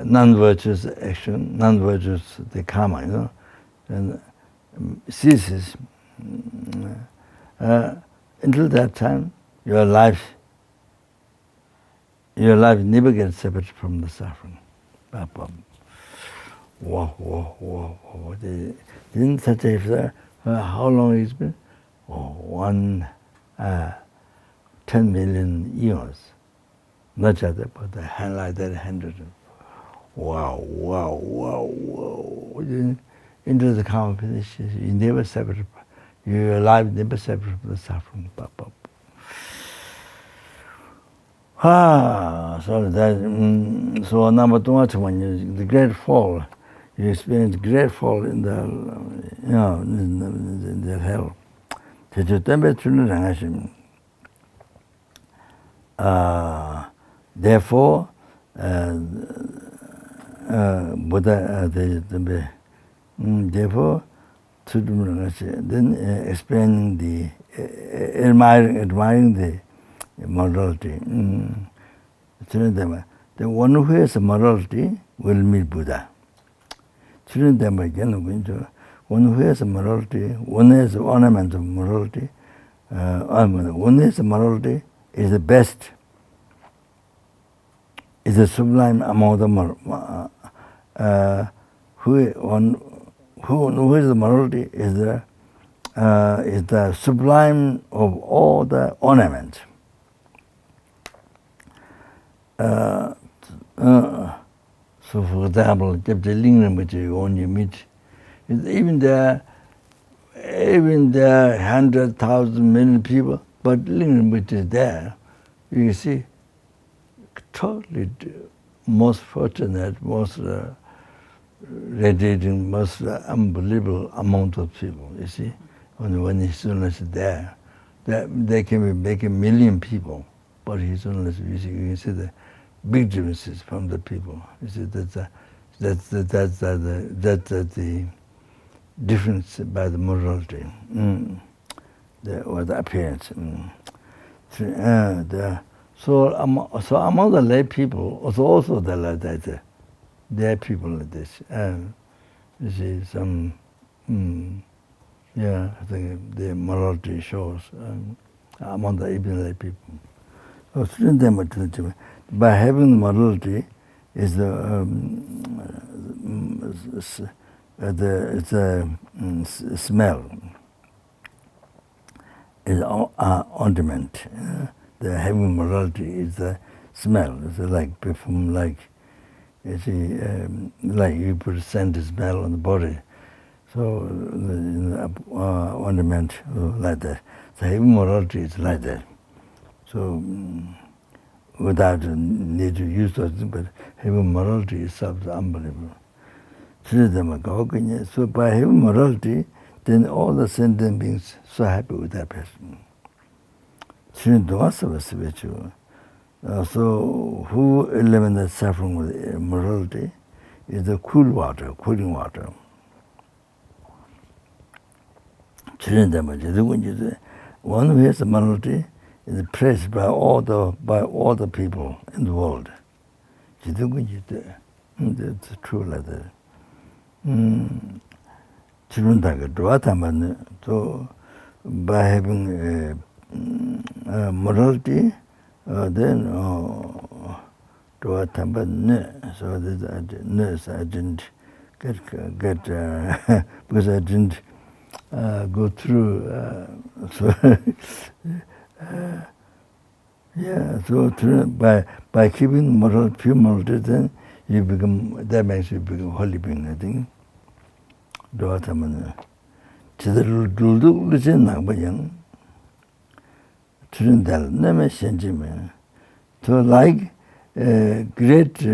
non-virtuous action, non-virtuous the karma, you know, and ceases. Until that time, your life never gets separate from the suffering. Whoa. Didn't such a how long it's been? 10 million years. Not just that, but the hand like that 100. Wow. Into the karma position, you never separate. Your life never separate from the suffering. So that so number two, when the great fall, you experience great fall in the in the hell. Therefore, Buddha therefore then explaining the admiring the morality. The one who has a morality will meet Buddha. One who has a morality, one has the ornament of morality, one has a morality is the best, is the sublime among the who is the morality is the sublime of all the ornaments. So for example, if the lingam which you only meet, even there 100,000 million people, but lingam which is there, you see, totally most fortunate, most radiating, most unbelievable amount of people, you see. When his students are there, they can be making 1 million people, but his students, you can see the big differences from the people. You see, that's the difference by the morality, or the appearance. So among the lay people, also there are people like this. You see, some Yeah, I think the morality shows among the even people. So, by having morality is it's a smell. Is ornament. The having morality is the smell. It's like perfume, like you see, like you put scent smell on the body. So ornament like that. So having morality is like that. So without need to use those things, but having morality itself is unbelievable. So by having morality, then all the sentient beings so happy with that person. So who eliminates suffering with morality is the cool water, cooling water. One who has morality is praised by all the people in the world. It's true like that. So by having morality, then so this I didn't get because I didn't go through. So yeah, so by keeping pure morality, then you become, that makes you become holy being, I think. So like great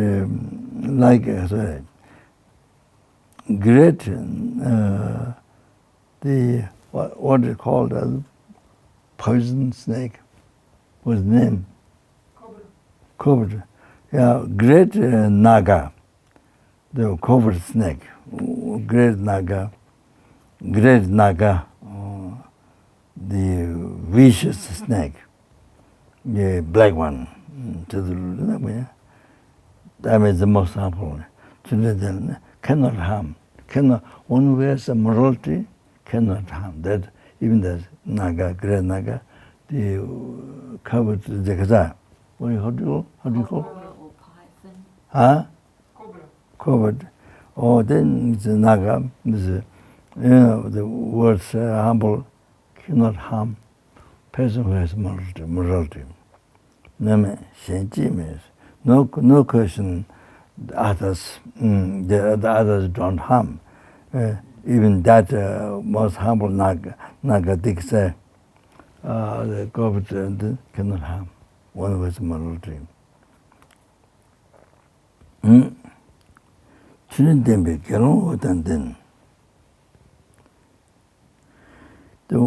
the what is called a poison snake. What's the name? Cobra. Yeah, great naga, the cobra snake. Great naga, the vicious snake, the black one. That is the most harmful. Cannot harm. One who has a morality cannot harm. That even the naga, great naga, the covered the kaza. How do you call? Or python. Huh? Covered. Oh, then the naga is, the words humble cannot harm person who has morality. No question others, the others don't harm. Even that most humble naga diksa, the covered cannot harm one who has morality. The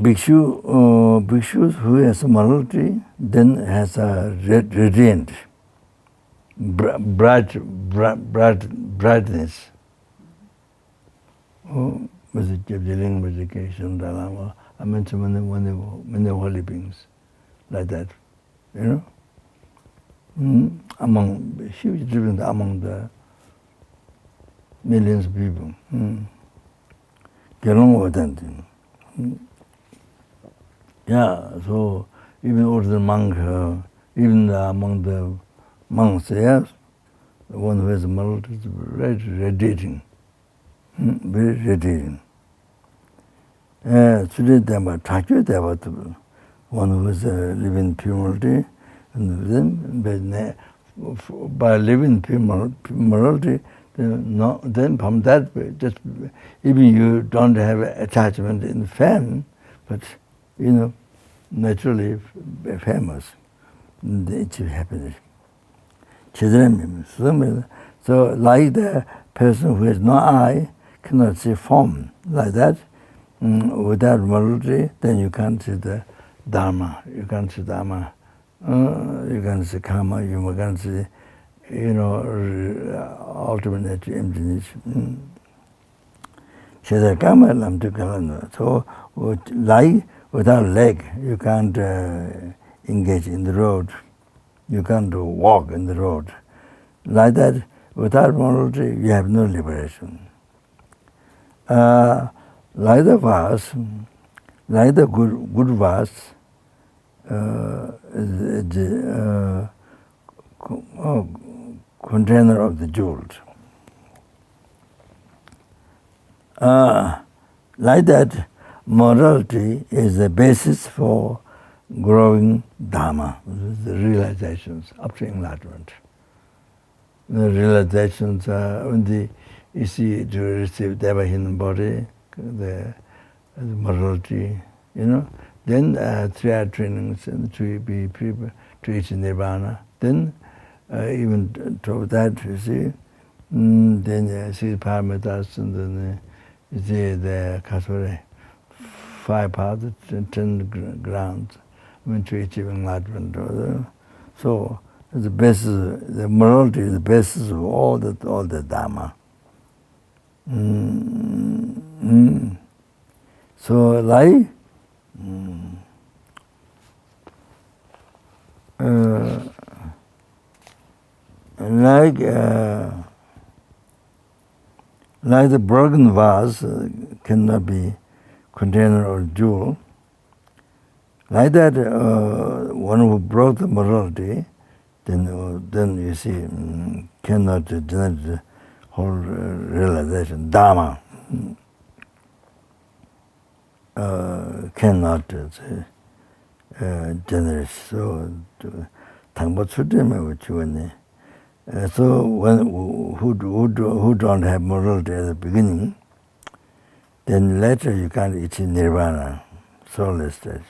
bhikshus who has morality then has a radiant, brightness. Oh, was it dealing with education, the Lama? I mentioned many holy beings like that, you know? Among huge difference among the millions of people. Get on with that thing. Yeah, so even ordinary monk, even among the monks, yes, the one who has a morality is very radiating. Very radiating. One who is living purity, and then by living pure morality, then from that, just even you don't have attachment in fame, but naturally famous, it's happiness. So like the person who has no eye cannot see form like that, without morality, then you can't see the Dharma, you can't see Dharma, you can't see karma, you can't see, ultimate emptiness. So, like without leg, you can't engage in the road. You can't walk in the road. Like that, without morality, you have no liberation. like the vase, like the good vase, is the container of the jewels. Like that, morality is the basis for growing Dharma, the realizations up to enlightenment. The realizations are when you see to receive the hidden body, the morality, then 3 hour trainings and to be prepared to reach Nirvana. Then even to that, you see, then you see paramitas and then you see the Kasuri, 5 paths, 10 grounds, to achieve enlightenment. So the basis, the morality is the basis of all the Dharma. So like the broken vase cannot be container or jewel. Like that, one who broke the morality, then you see cannot generate the whole realization. Dharma cannot generate. So 당보 출되면 우치원네. So when who don't have morality at the beginning, then later you can't achieve nirvana, soulless stage.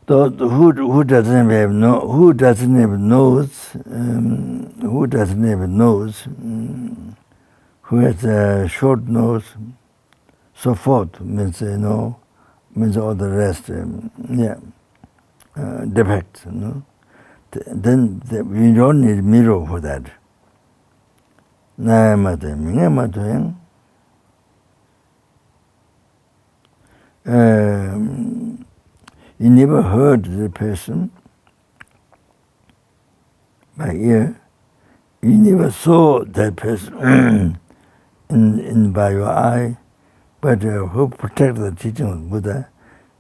So who doesn't have nose, who has a short nose, so forth means means all the rest, defects, Then we don't need mirror for that. You never heard the person by ear. You never saw that person by your eye. But who protect the teaching of Buddha,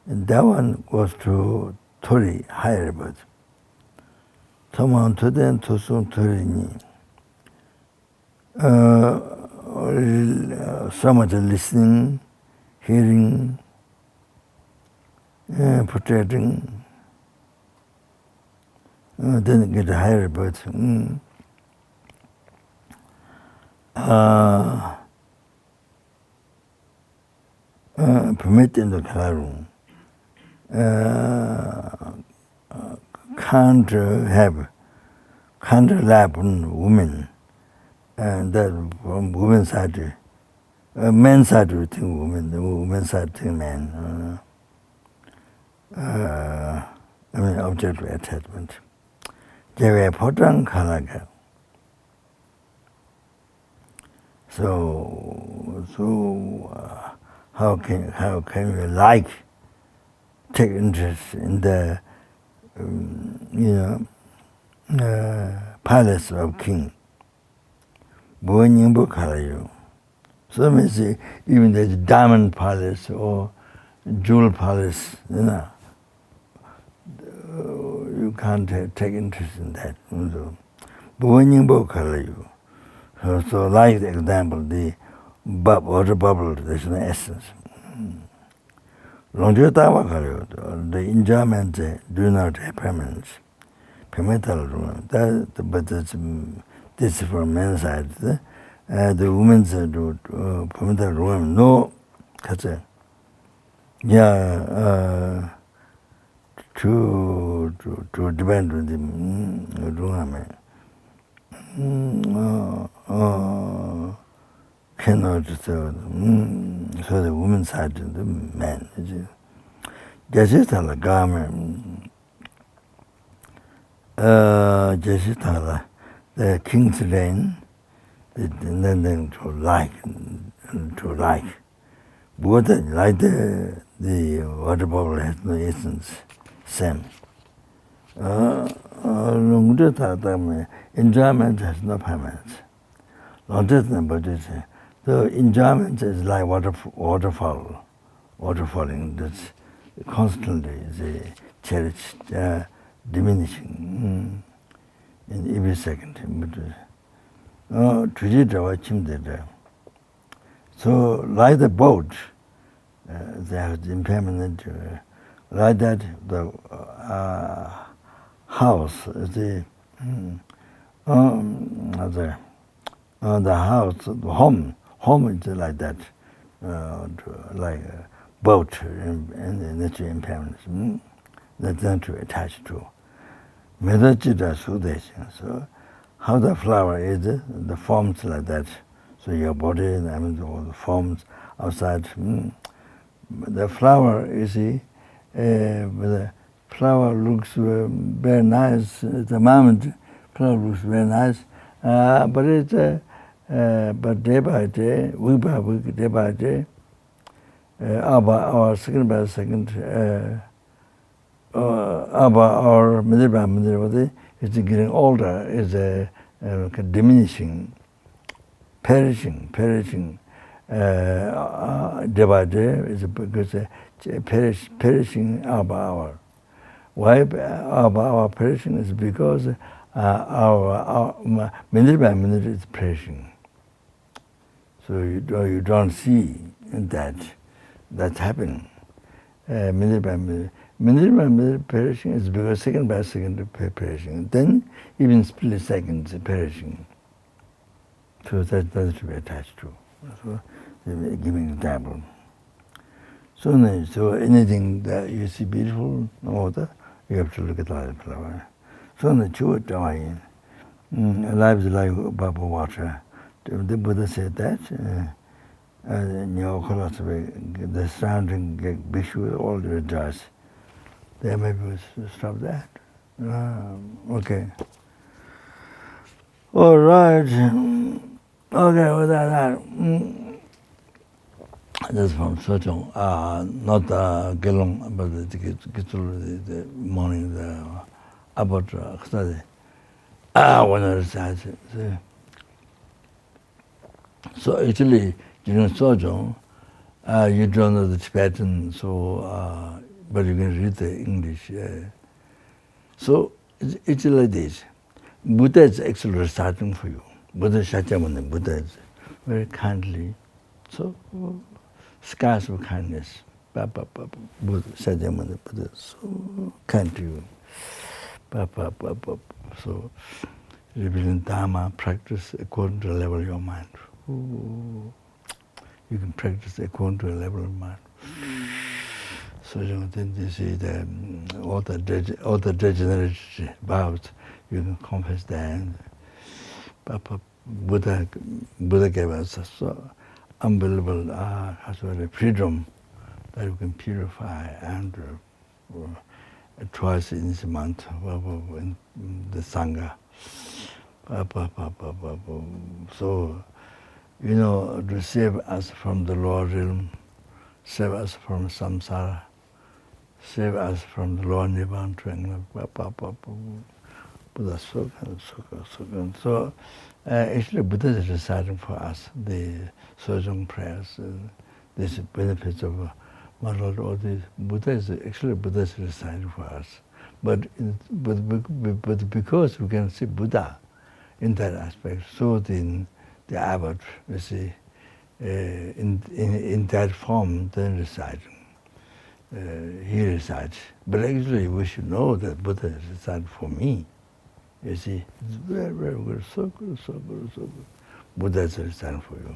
and that one goes to Tori, higher birth. Someone to them to soon Tori. So much listening, hearing, protecting, then get a higher birth. Permitting the Karu can't lap on women, and that from women's side, men's side we think women, the women's side think men. Object attachment. They were important kalaga. So how can we take interest in the palace of king? So means even the diamond palace or jewel palace, you can't take interest in that. So like the example, the water bubble, there's no essence. The enjoyment do not have permanence. But this is from men's side. The women's do permanent room. No, to depend on the room. Cannot so the woman's side and the man. Jasitala garment. Jasitala, the king's reign, and then to like. Water, like the water bubble has no essence, same. Enjoyment has no permanence. The enjoyment is like waterfalling. That's constantly the cherished, diminishing in every second. So like the boat, they have the impermanent. Like that, the house, the house, the home is like that, like a boat and natural impermanence. That's not to attach to. So how the flower is, the forms like that. So your body, I mean, all the forms outside. The flower, you see, the flower looks very nice at the moment. Flower looks very nice, but it's but day by day, week by week, day by day, hour by hour, second by second, hour by hour, minute by minute, it's getting older. It's diminishing, perishing. Day by day is because perishing hour by hour. Why hour by hour perishing is because our minute by minute is perishing. So you don't see that's happening. Minute by minute perishing is because second by second perishing. Then even split seconds perishing. So that's to be attached to. So giving example. So anything that you see beautiful, you have to look at the flower. So life is like a bubble of water. The Buddha said that. In your philosophy, the surrounding bhikshu all rejoice. There maybe we stop that. Okay. All right. Okay, with that. That's from Sojong. Not Gelong, but the morning, about study. When I recited. So actually, during Sojong, you don't know the Tibetan, so but you can read the English. So it's like this. Buddha is actually reciting for you. Buddha Shakyamuni, Buddha is very kindly, so scarce of kindness. Buddha Shakyamuni, Buddha is so kind to you. So revealing Dharma, practice according to the level of your mind. You can practice according to the level of mind. So then you see all the degenerate vows, you can confess that. Buddha gave us so unbelievable freedom that we can purify and twice in this month in the Sangha. So, to save us from the lower realm, save us from samsara, save us from the lower Nibbana triangle. Buddha so good. So actually Buddha is reciting for us the Sojong prayers, these benefits of Marlot, all these. Buddha is reciting for us. But because we can see Buddha in that aspect, so then the abbot, you see, in that form, then reciting. He recites. But actually we should know that Buddha is reciting for me. You see, it's very, very good, so good. Buddha is reciting for you.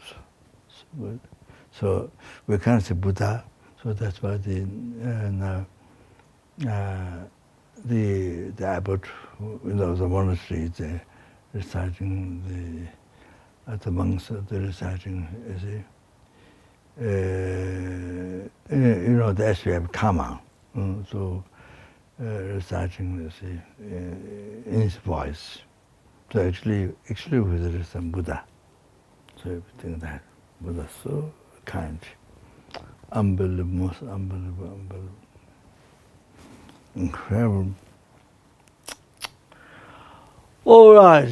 So good. So we can't see Buddha, so that's why the abbot, the monastery, they're reciting the monks, they're reciting, you see, the SPM karma. So reciting, you see, in his voice. So actually there is some Buddha. So you think that Buddha is so kind, unbelievable, most unbelievable, incredible. All right.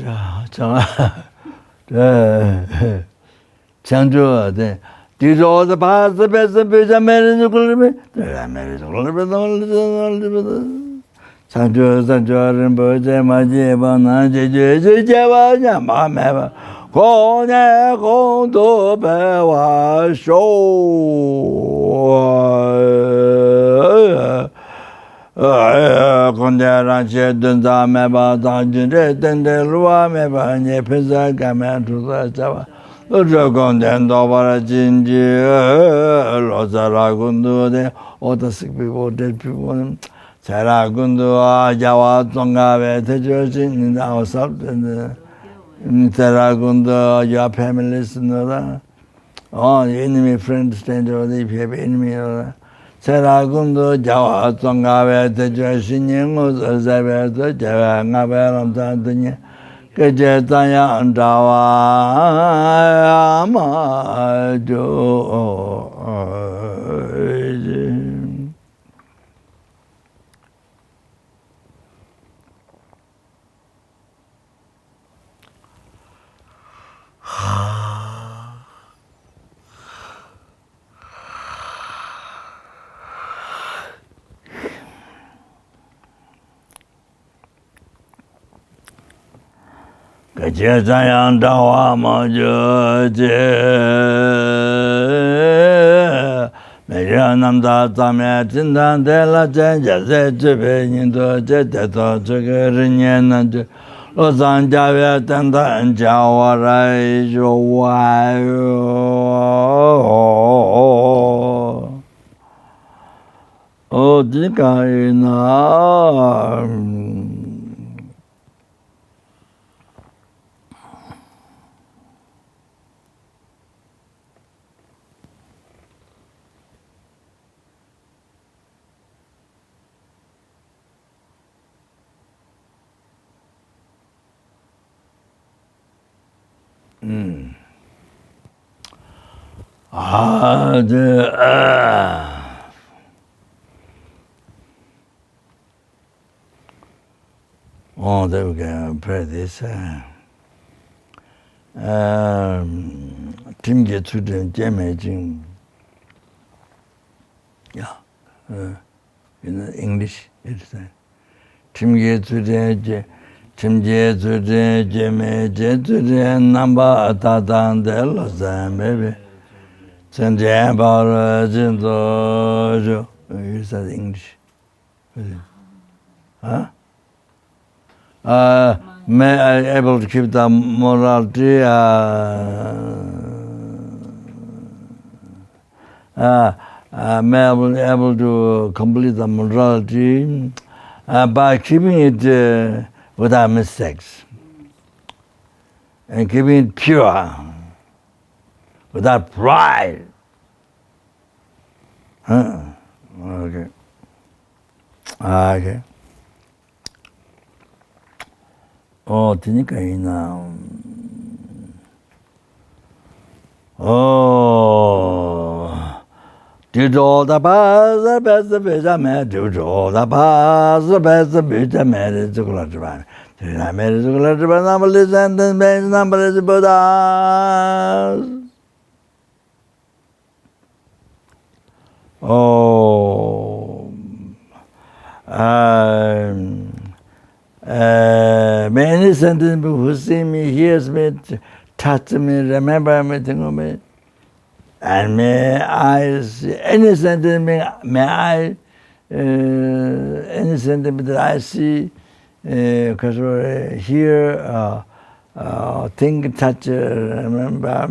Chanjo, these all the past, the best, the best, the marriage, the marriage, Chanjo, Rinpoche, Maji, Bana, Jeju, Java, Yama, Kone, Kondo, Bewa, Show. Kondera che dunza meba danjire dende luwa meba nye pisa kame tuza chava Ujo konden dobara jinji loza ragundu de all the sick people, dead people Chara gundu jawa tonga ve tejoshi in ourselves and Chara gundu your families oh enemy friend stranger if you have enemy Seragundo Jawa Tonga Tejoshing was a better Java Navel Tantunya Kajetaya and Dawa Majo Kajetaya Dawa Majo Meyanamda Tametindan de la Jenja Zebenin to Jetato Chugarian Lozan Javia Tanda and Jawarai Joao Oh Dikaina Oh, there we go. Pray this. Tim get to the damaging. Yeah. In English, it's Tim get to the Tim get to the Jemmy get to the number Tatan Delos, maybe. Send the about Jindo. You said English. Huh? May I able to keep the morality may I be able to complete the morality by keeping it without mistakes and keeping it pure without pride. Okay. Okay. Oh, tinikaiina. Oh, did all the best, the best of it, I made, did all the best, the best of it, I made it to Kulajaban. Did I made it to Kulajaban, numberless and then made numberless Buddhas. Oh, many sentient people who see me, hears me, touch me, remember me, think of me, and may I see any sentient being, may I any sentient that I see, hear, think, touch, remember,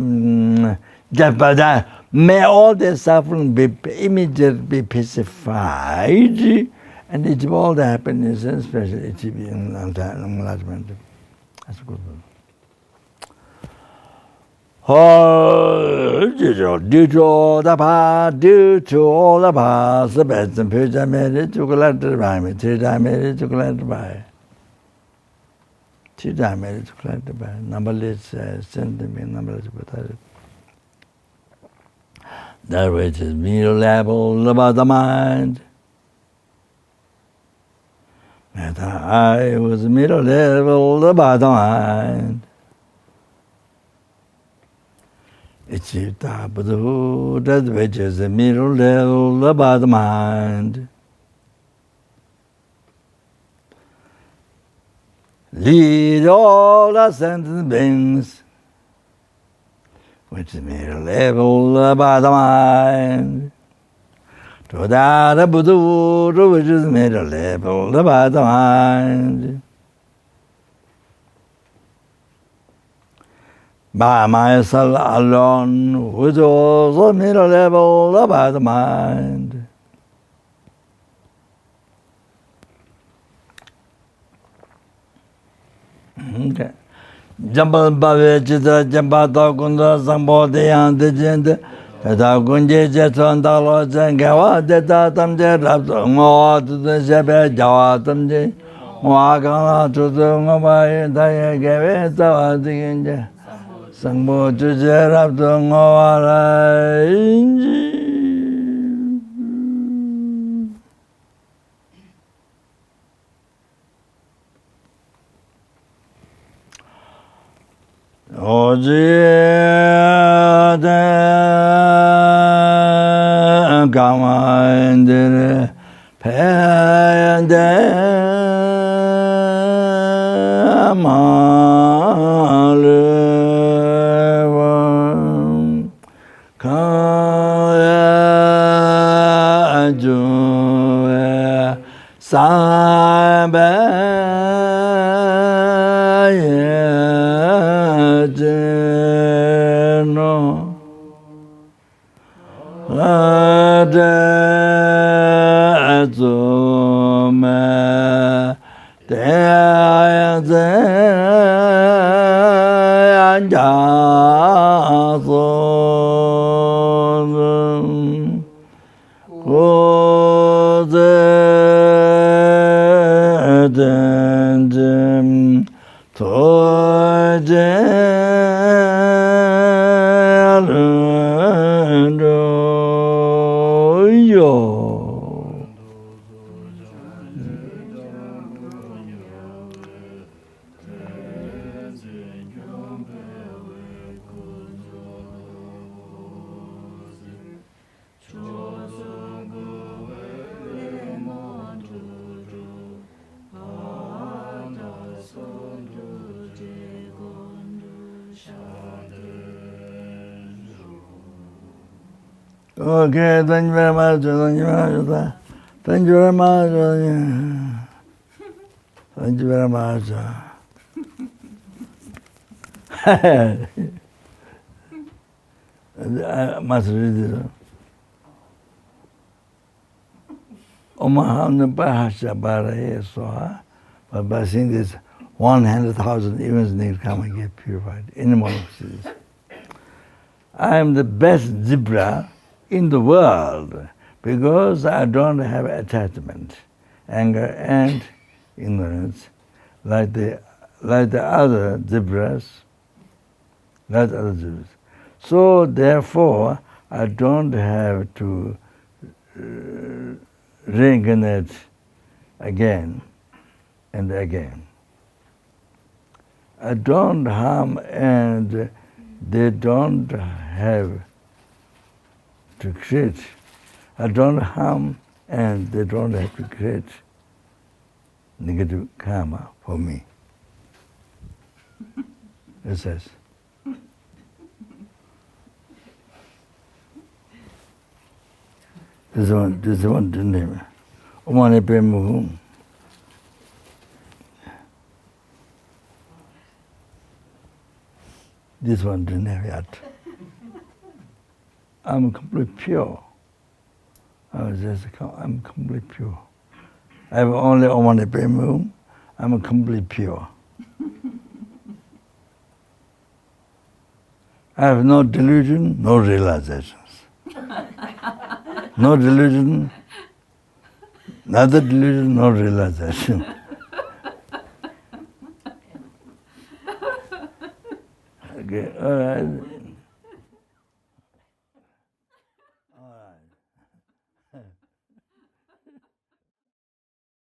may all the suffering be immediately pacified. And it's all the happiness, and especially it be enlightenment. That's good. Oh, due to all the past, the best and future made to collect the by. 3 times made to collect the by. 3 times made to collect the by. Numberless, sentiment, numberless. That which is mere level about the mind. I was middle level about the mind. Achieved the Buddha, that which is the middle level about the mind. Lead all the sentient beings, which is middle level about the mind. To the Buddha, which is middle level about the mind. By myself alone, which is also middle level about the mind. Okay. Jambal Bave Chitra Jambata Kunda Sambo Deyan Dejend Tata Kunje Jetson Dalo Jangawa Deta Tamje Rapto Ngoa Tutu Shepe Jawa Tamje Ngoa Kana Tutu Ngoba Daya Geve Tawa Diginje Sambo Tuje Rapto Ngoa Inji Ojiyate Kamandire Peyende Malevam Kaya Juve Sabe Okay, thank you very much. Thank you very much. Thank you very much. Thank you very much. I must read this. Omaham Bahasha Barahe Soha, but by saying this, 100,000 events need to come and get purified in one of these. I am the best zebra in the world because I don't have attachment, anger, and ignorance like the other zebras. So therefore, I don't have to reincarnate again and again. I don't harm, and they don't have to create. I don't harm, and they don't have to create negative karma for me. It says. This one didn't have. Omane Pemuhum. This one didn't have yet. I'm completely pure. I'm completely pure. I have only Omane Pemuhum. I'm completely pure. I have no delusion, no realizations. No delusion, neither delusion, no realization. Okay, all right. All right.